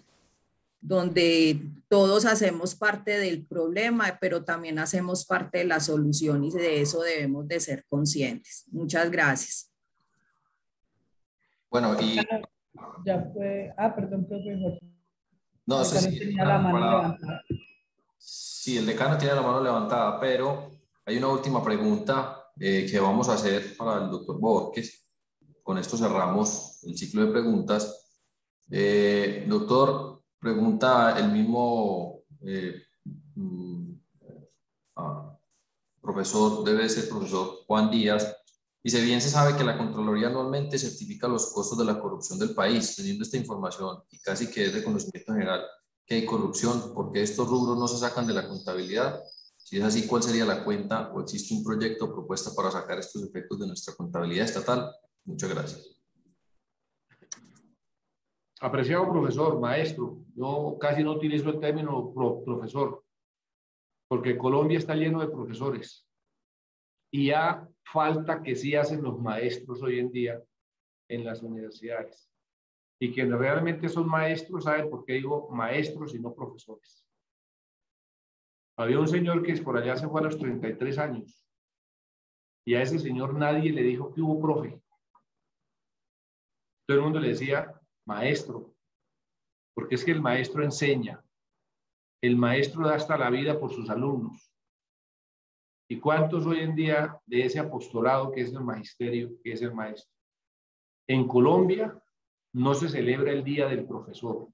donde todos hacemos parte del problema, pero también hacemos parte de la solución y de eso debemos de ser conscientes. Muchas gracias. Bueno, y... Ya fue... perdón, profesor. No sé si tenía la mano levantada. Sí, el decano tiene la mano levantada, pero hay una última pregunta que vamos a hacer para el doctor Borges. Con esto cerramos el ciclo de preguntas. Doctor, pregunta el mismo profesor, debe ser profesor Juan Díaz. Dice, bien se sabe que la Contraloría anualmente certifica los costos de la corrupción del país. Teniendo esta información y casi que es de conocimiento general que hay corrupción, porque estos rubros no se sacan de la contabilidad. Si es así, ¿cuál sería la cuenta o existe un proyecto o propuesta para sacar estos efectos de nuestra contabilidad estatal? Muchas gracias. Apreciado profesor, maestro, yo casi no utilizo el término profesor, porque Colombia está lleno de profesores y ya falta que sí hacen los maestros hoy en día en las universidades. Y quienes realmente son maestros saben por qué digo maestros y no profesores. Había un señor que por allá se fue a los 33 años y a ese señor nadie le dijo que hubo profe. Todo el mundo le decía maestro, porque es que el maestro enseña, el maestro da hasta la vida por sus alumnos. ¿Y cuántos hoy en día de ese apostolado que es el magisterio, que es el maestro? En Colombia no se celebra el Día del Profesor.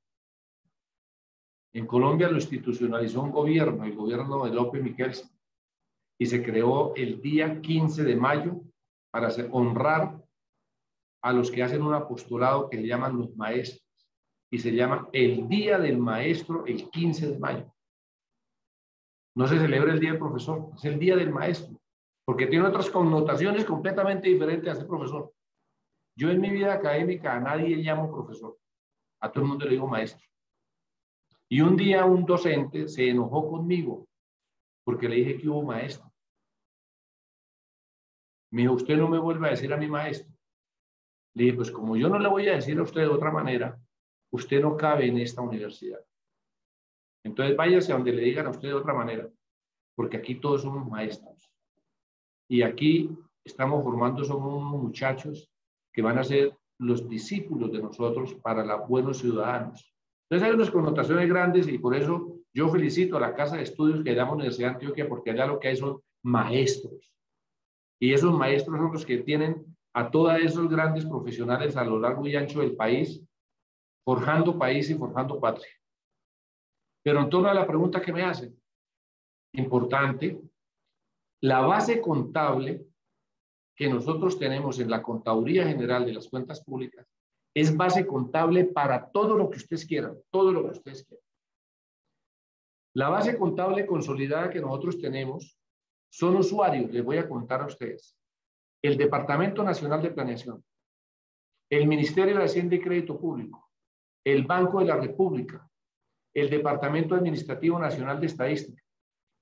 En Colombia lo institucionalizó un gobierno, el gobierno de López Miquelsen, y se creó el día 15 de mayo para honrar a los que hacen un apostolado que le llaman los maestros, y se llama el Día del Maestro el 15 de mayo. No se celebra el Día del Profesor, es el Día del Maestro, porque tiene otras connotaciones completamente diferentes a ser profesor. Yo en mi vida académica a nadie llamo profesor, a todo el mundo le digo maestro. Y un día un docente se enojó conmigo porque le dije que hubo maestro. Me dijo, usted no me vuelve a decir a mi maestro. Le dije, pues como yo no le voy a decir a usted de otra manera, usted no cabe en esta universidad. Entonces váyase a donde le digan a usted de otra manera, porque aquí todos somos maestros. Y aquí estamos formando, somos unos muchachos que van a ser los discípulos de nosotros para los buenos ciudadanos. Entonces hay unas connotaciones grandes y por eso yo felicito a la Casa de Estudios que llama Universidad de Antioquia, porque allá lo que hay son maestros. Y esos maestros son los que tienen a todos esos grandes profesionales a lo largo y ancho del país, forjando país y forjando patria. Pero en torno a la pregunta que me hacen, importante, la base contable que nosotros tenemos en la Contaduría General de las Cuentas Públicas es base contable para todo lo que ustedes quieran, todo lo que ustedes quieran. La base contable consolidada que nosotros tenemos son usuarios, les voy a contar a ustedes. El Departamento Nacional de Planeación, el Ministerio de Hacienda y Crédito Público, el Banco de la República, el Departamento Administrativo Nacional de Estadística,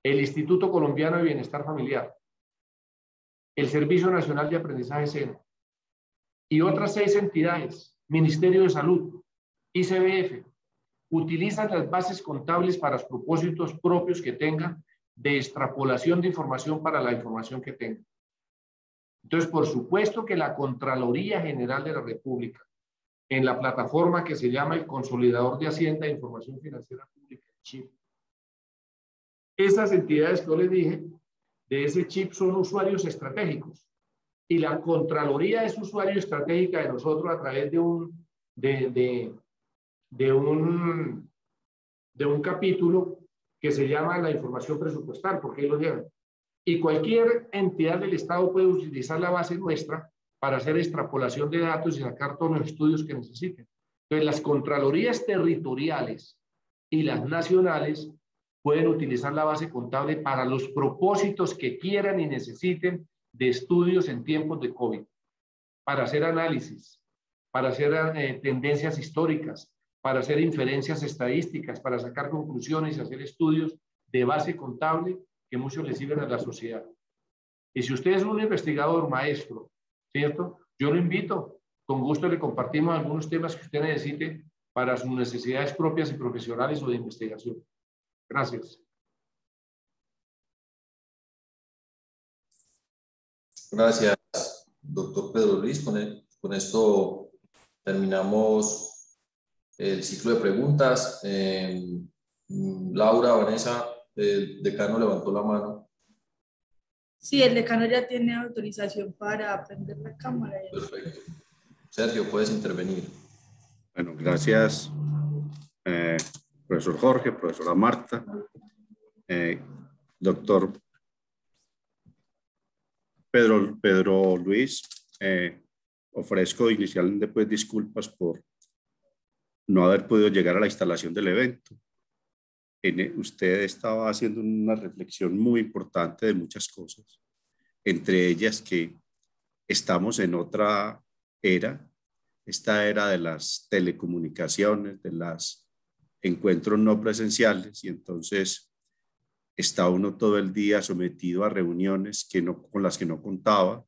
el Instituto Colombiano de Bienestar Familiar, el Servicio Nacional de Aprendizaje SENA y otras 6 entidades, Ministerio de Salud, ICBF, utilizan las bases contables para los propósitos propios que tengan de extrapolación de información para la información que tengan. Entonces, por supuesto que la Contraloría General de la República, en la plataforma que se llama el Consolidador de Hacienda e Información Financiera Pública, CHIP, esas entidades que yo les dije, de ese chip son usuarios estratégicos y la Contraloría es usuario estratégica de nosotros a través de un capítulo que se llama la información presupuestal, porque ahí lo llevan. Y cualquier entidad del Estado puede utilizar la base nuestra para hacer extrapolación de datos y sacar todos los estudios que necesiten. Entonces, las Contralorías territoriales y las nacionales pueden utilizar la base contable para los propósitos que quieran y necesiten de estudios en tiempos de COVID, para hacer análisis, para hacer tendencias históricas, para hacer inferencias estadísticas, para sacar conclusiones y hacer estudios de base contable que mucho le sirven a la sociedad. Y si usted es un investigador maestro, ¿cierto? Yo lo invito, con gusto le compartimos algunos temas que usted necesite para sus necesidades propias y profesionales o de investigación. Gracias. Gracias, doctor Pedro Luis. Con esto terminamos el ciclo de preguntas. Laura, Vanessa, el decano levantó la mano. Sí, el decano ya tiene autorización para prender la cámara. Perfecto. Sergio, puedes intervenir. Bueno, gracias, profesor Jorge, profesora Marta, doctor Pedro Luis. Ofrezco inicialmente pues disculpas por no haber podido llegar a la instalación del evento. Usted estaba haciendo una reflexión muy importante de muchas cosas, entre ellas que estamos en otra era, esta era de las telecomunicaciones, de los encuentros no presenciales, y entonces está uno todo el día sometido a reuniones con las que no contaba,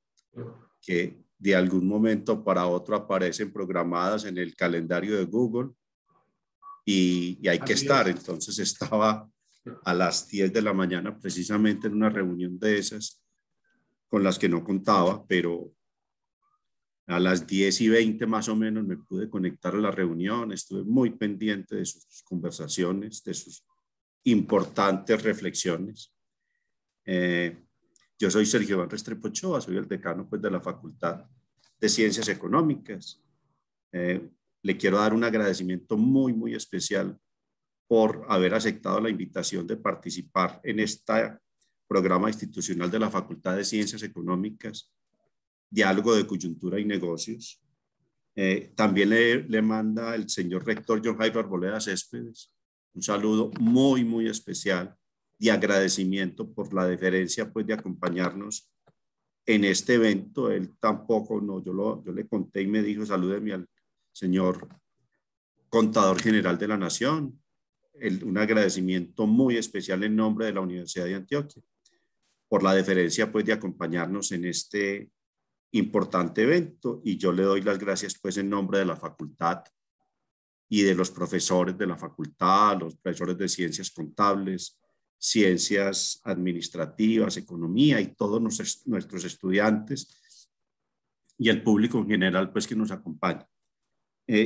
que de algún momento para otro aparecen programadas en el calendario de Google, y hay que estar. Entonces estaba a las 10 de la mañana precisamente en una reunión de esas con las que no contaba, pero a las 10:20 más o menos me pude conectar a la reunión. Estuve muy pendiente de sus conversaciones, de sus importantes reflexiones. Yo soy Sergio Iván Restrepo Ochoa, soy el decano pues, de la Facultad de Ciencias Económicas. Le quiero dar un agradecimiento muy, muy especial por haber aceptado la invitación de participar en este programa institucional de la Facultad de Ciencias Económicas, Diálogo de Coyuntura y Negocios. También le manda el señor rector John Jairo Arboleda Céspedes un saludo muy, muy especial de agradecimiento por la deferencia pues, de acompañarnos en este evento. Él tampoco, no, yo le conté y me dijo, salúdeme al señor Contador General de la Nación. Un agradecimiento muy especial en nombre de la Universidad de Antioquia por la deferencia pues, de acompañarnos en este importante evento, y yo le doy las gracias pues en nombre de la facultad y de los profesores de la facultad, los profesores de ciencias contables, ciencias administrativas, economía y todos nuestros estudiantes y el público en general pues que nos acompaña.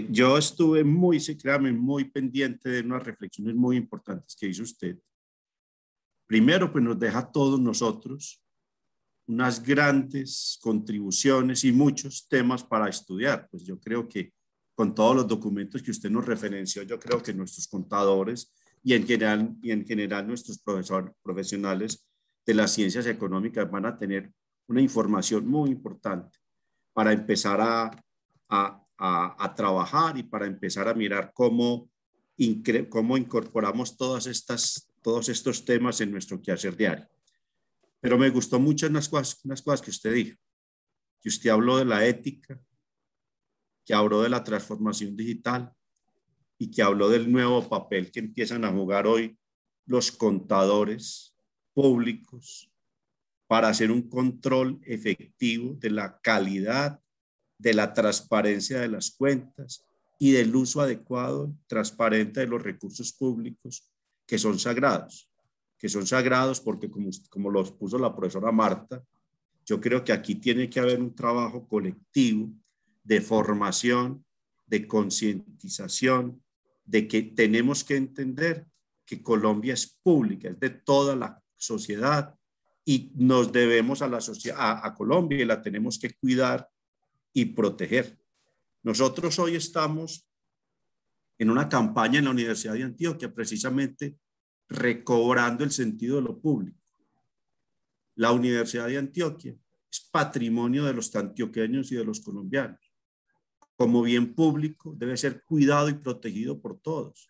Yo estuve muy pendiente de unas reflexiones muy importantes que hizo usted. Primero, pues nos deja a todos nosotros unas grandes contribuciones y muchos temas para estudiar. Pues yo creo que con todos los documentos que usted nos referenció, yo creo que nuestros contadores y en general nuestros profesionales de las ciencias económicas van a tener una información muy importante para empezar a trabajar y para empezar a mirar cómo incorporamos todos estos temas en nuestro quehacer diario. Pero me gustó mucho unas cosas que usted dijo, que usted habló de la ética, que habló de la transformación digital y que habló del nuevo papel que empiezan a jugar hoy los contadores públicos para hacer un control efectivo de la calidad, de la transparencia de las cuentas y del uso adecuado, transparente de los recursos públicos que son sagrados porque como los puso la profesora Marta, yo creo que aquí tiene que haber un trabajo colectivo de formación, de concientización, de que tenemos que entender que Colombia es pública, es de toda la sociedad y nos debemos a Colombia y la tenemos que cuidar y proteger. Nosotros hoy estamos en una campaña en la Universidad de Antioquia precisamente recobrando el sentido de lo público. La Universidad de Antioquia es patrimonio de los antioqueños y de los colombianos. Como bien público debe ser cuidado y protegido por todos.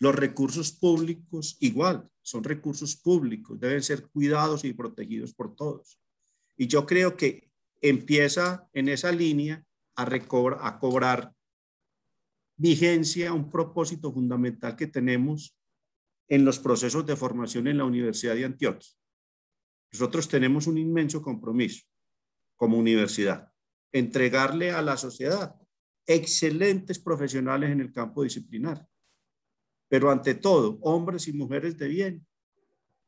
Los recursos públicos igual son recursos públicos, deben ser cuidados y protegidos por todos. Y yo creo que empieza en esa línea a cobrar vigencia un propósito fundamental que tenemos en los procesos de formación en la Universidad de Antioquia. Nosotros tenemos un inmenso compromiso como universidad, entregarle a la sociedad excelentes profesionales en el campo disciplinar, pero ante todo, hombres y mujeres de bien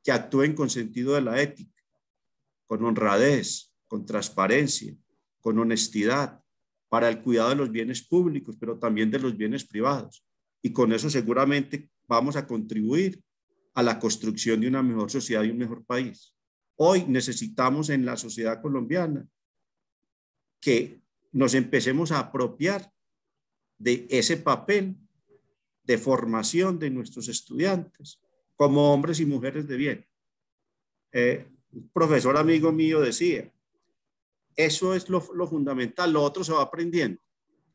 que actúen con sentido de la ética, con honradez, con transparencia, con honestidad, para el cuidado de los bienes públicos, pero también de los bienes privados. Y con eso seguramente vamos a contribuir a la construcción de una mejor sociedad y un mejor país. Hoy necesitamos en la sociedad colombiana que nos empecemos a apropiar de ese papel de formación de nuestros estudiantes como hombres y mujeres de bien. Un profesor amigo mío decía, eso es lo fundamental, lo otro se va aprendiendo,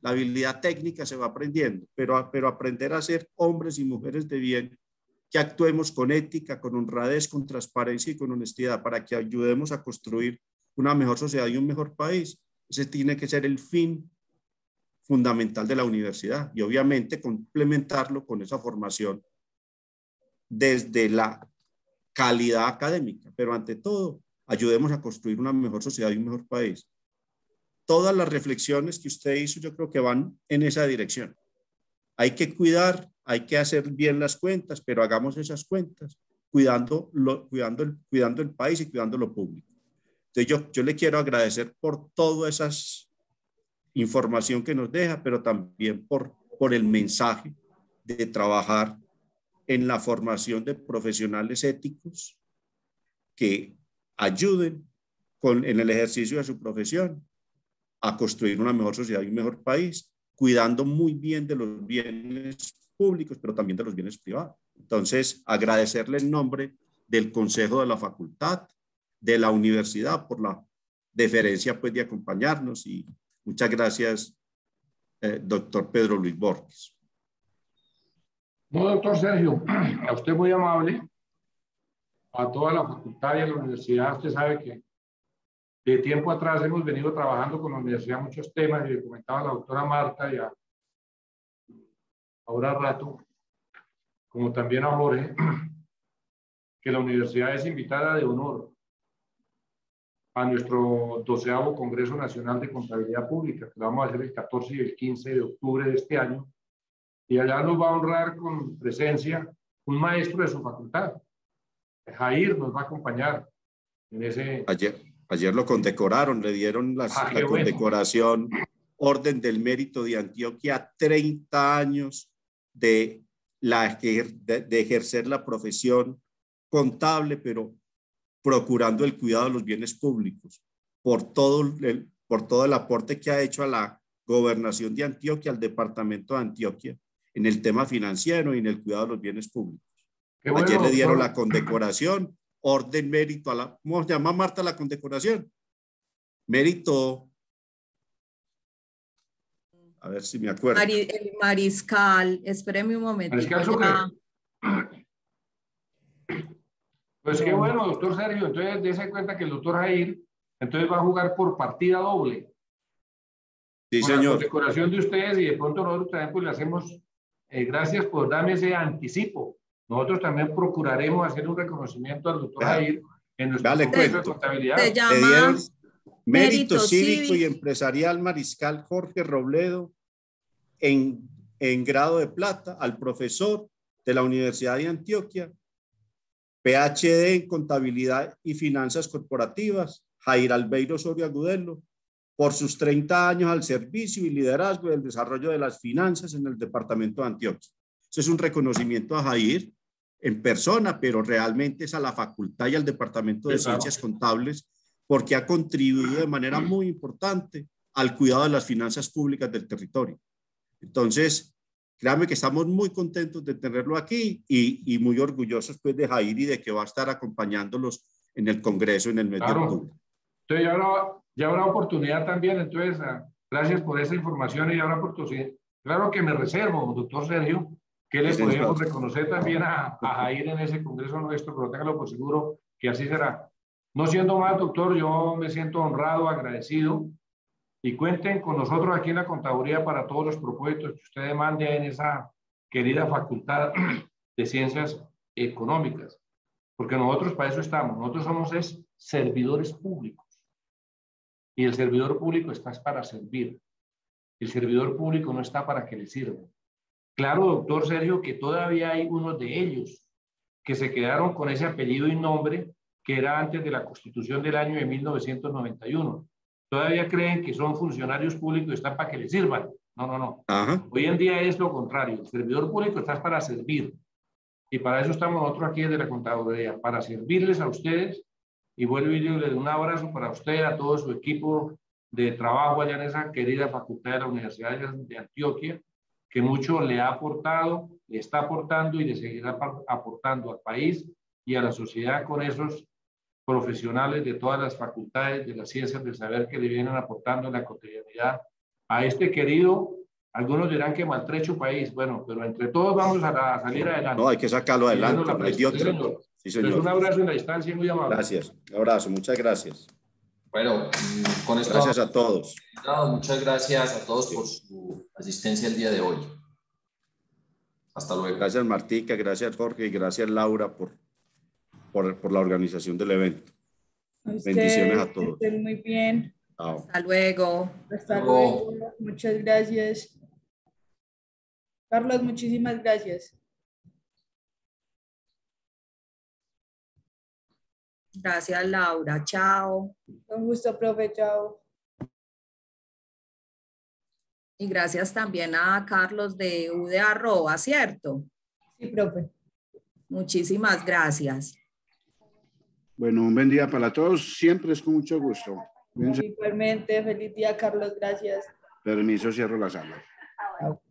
la habilidad técnica se va aprendiendo, pero aprender a ser hombres y mujeres de bien, que actuemos con ética, con honradez, con transparencia y con honestidad para que ayudemos a construir una mejor sociedad y un mejor país. Ese tiene que ser el fin fundamental de la universidad y obviamente complementarlo con esa formación desde la calidad académica, pero ante todo ayudemos a construir una mejor sociedad y un mejor país. Todas las reflexiones que usted hizo yo creo que van en esa dirección. Hay que cuidar, hay que hacer bien las cuentas, pero hagamos esas cuentas cuidando el país y cuidando lo público. Entonces yo le quiero agradecer por toda esa información que nos deja, pero también por el mensaje de trabajar en la formación de profesionales éticos que ayuden en el ejercicio de su profesión a construir una mejor sociedad y un mejor país, cuidando muy bien de los bienes públicos, pero también de los bienes privados. Entonces, agradecerle en nombre del Consejo de la Facultad, de la Universidad, por la deferencia pues, de acompañarnos y muchas gracias, doctor Pedro Luis Borges. No, doctor Sergio, a usted muy amable, a toda la facultad y a la universidad. Usted sabe que de tiempo atrás hemos venido trabajando con la universidad muchos temas y le comentaba a la doctora Marta y ahora rato, como también a Jorge, que la universidad es invitada de honor a nuestro 12º Congreso Nacional de Contabilidad Pública, que lo vamos a hacer el 14 y el 15 de octubre de este año. Y allá nos va a honrar con presencia un maestro de su facultad. Jair nos va a acompañar en ese... Ayer lo condecoraron, le dieron la condecoración Orden del Mérito de Antioquia, 30 años de ejercer la profesión contable, pero procurando el cuidado de los bienes públicos, por todo el aporte que ha hecho a la gobernación de Antioquia, al departamento de Antioquia, en el tema financiero y en el cuidado de los bienes públicos. Bueno, ayer le dieron la condecoración, Orden Mérito a la... ¿Cómo se llama, Marta, la condecoración? Mérito... A ver si me acuerdo. El mariscal, espéreme un momento. Mariscal Sucre. Pues qué bueno, doctor Sergio. Entonces, dése cuenta que el doctor Jair entonces va a jugar por partida doble. Sí, con señor. La condecoración de ustedes y de pronto nosotros también pues le hacemos gracias por darme ese anticipo. Nosotros también procuraremos hacer un reconocimiento al doctor Jair en nuestro proceso de contabilidad. Se llama Mérito Cívico y Empresarial Mariscal Jorge Robledo en grado de plata al profesor de la Universidad de Antioquia, PhD en Contabilidad y Finanzas Corporativas, Jair Albeiro Osorio Agudelo, por sus 30 años al servicio y liderazgo del desarrollo de las finanzas en el departamento de Antioquia. Eso es un reconocimiento a Jair en persona, pero realmente es a la facultad y al departamento de Ciencias Contables, porque ha contribuido de manera muy importante al cuidado de las finanzas públicas del territorio. Entonces, créanme que estamos muy contentos de tenerlo aquí y muy orgullosos pues, de Jair y de que va a estar acompañándolos en el Congreso en el mes de octubre. Entonces ya habrá oportunidad también, entonces gracias por esa información y ya habrá oportunidad. Claro que me reservo, doctor Sergio, ¿Qué le Sí, podemos señor. reconocer también a Jair en ese congreso nuestro? Pero téngalo por seguro que así será. No siendo más, doctor, yo me siento honrado, agradecido, y cuenten con nosotros aquí en la contaduría para todos los propósitos que usted demande en esa querida facultad de ciencias económicas, porque nosotros para eso estamos. Nosotros somos servidores públicos, y el servidor público está para servir. El servidor público no está para que le sirvan. Claro, doctor Sergio, que todavía hay unos de ellos que se quedaron con ese apellido y nombre que era antes de la Constitución del año de 1991. Todavía creen que son funcionarios públicos y están para que les sirvan. No, no, no. Ajá. Hoy en día es lo contrario. El servidor público está para servir. Y para eso estamos nosotros aquí desde la Contaduría, para servirles a ustedes. Y vuelvo y le doy un abrazo para usted, a todo su equipo de trabajo allá en esa querida facultad de la Universidad de Antioquia, que mucho le ha aportado, le está aportando y le seguirá aportando al país y a la sociedad con esos profesionales de todas las facultades de las ciencias del saber que le vienen aportando en la cotidianidad a este querido, algunos dirán que maltrecho país, bueno, pero entre todos vamos a salir adelante. No, hay que sacarlo adelante, no hay de otra. Sí, señor. Entonces, un abrazo en la distancia y muy amable. Gracias, un abrazo, muchas gracias. Bueno, con esto gracias a todos. Muchas gracias a todos por su asistencia el día de hoy. Hasta luego. Gracias Martica, gracias Jorge y gracias Laura por la organización del evento. Bendiciones a todos. Estén muy bien. Chao. Hasta luego. Hasta luego. Muchas gracias. Carlos, muchísimas gracias. Gracias, Laura. Chao. Con gusto, profe. Chao. Y gracias también a Carlos de UD Arroba, ¿cierto? Sí, profe. Muchísimas gracias. Bueno, un buen día para todos. Siempre es con mucho gusto. Igualmente, feliz día, Carlos. Gracias. Permiso, cierro la sala. Chao.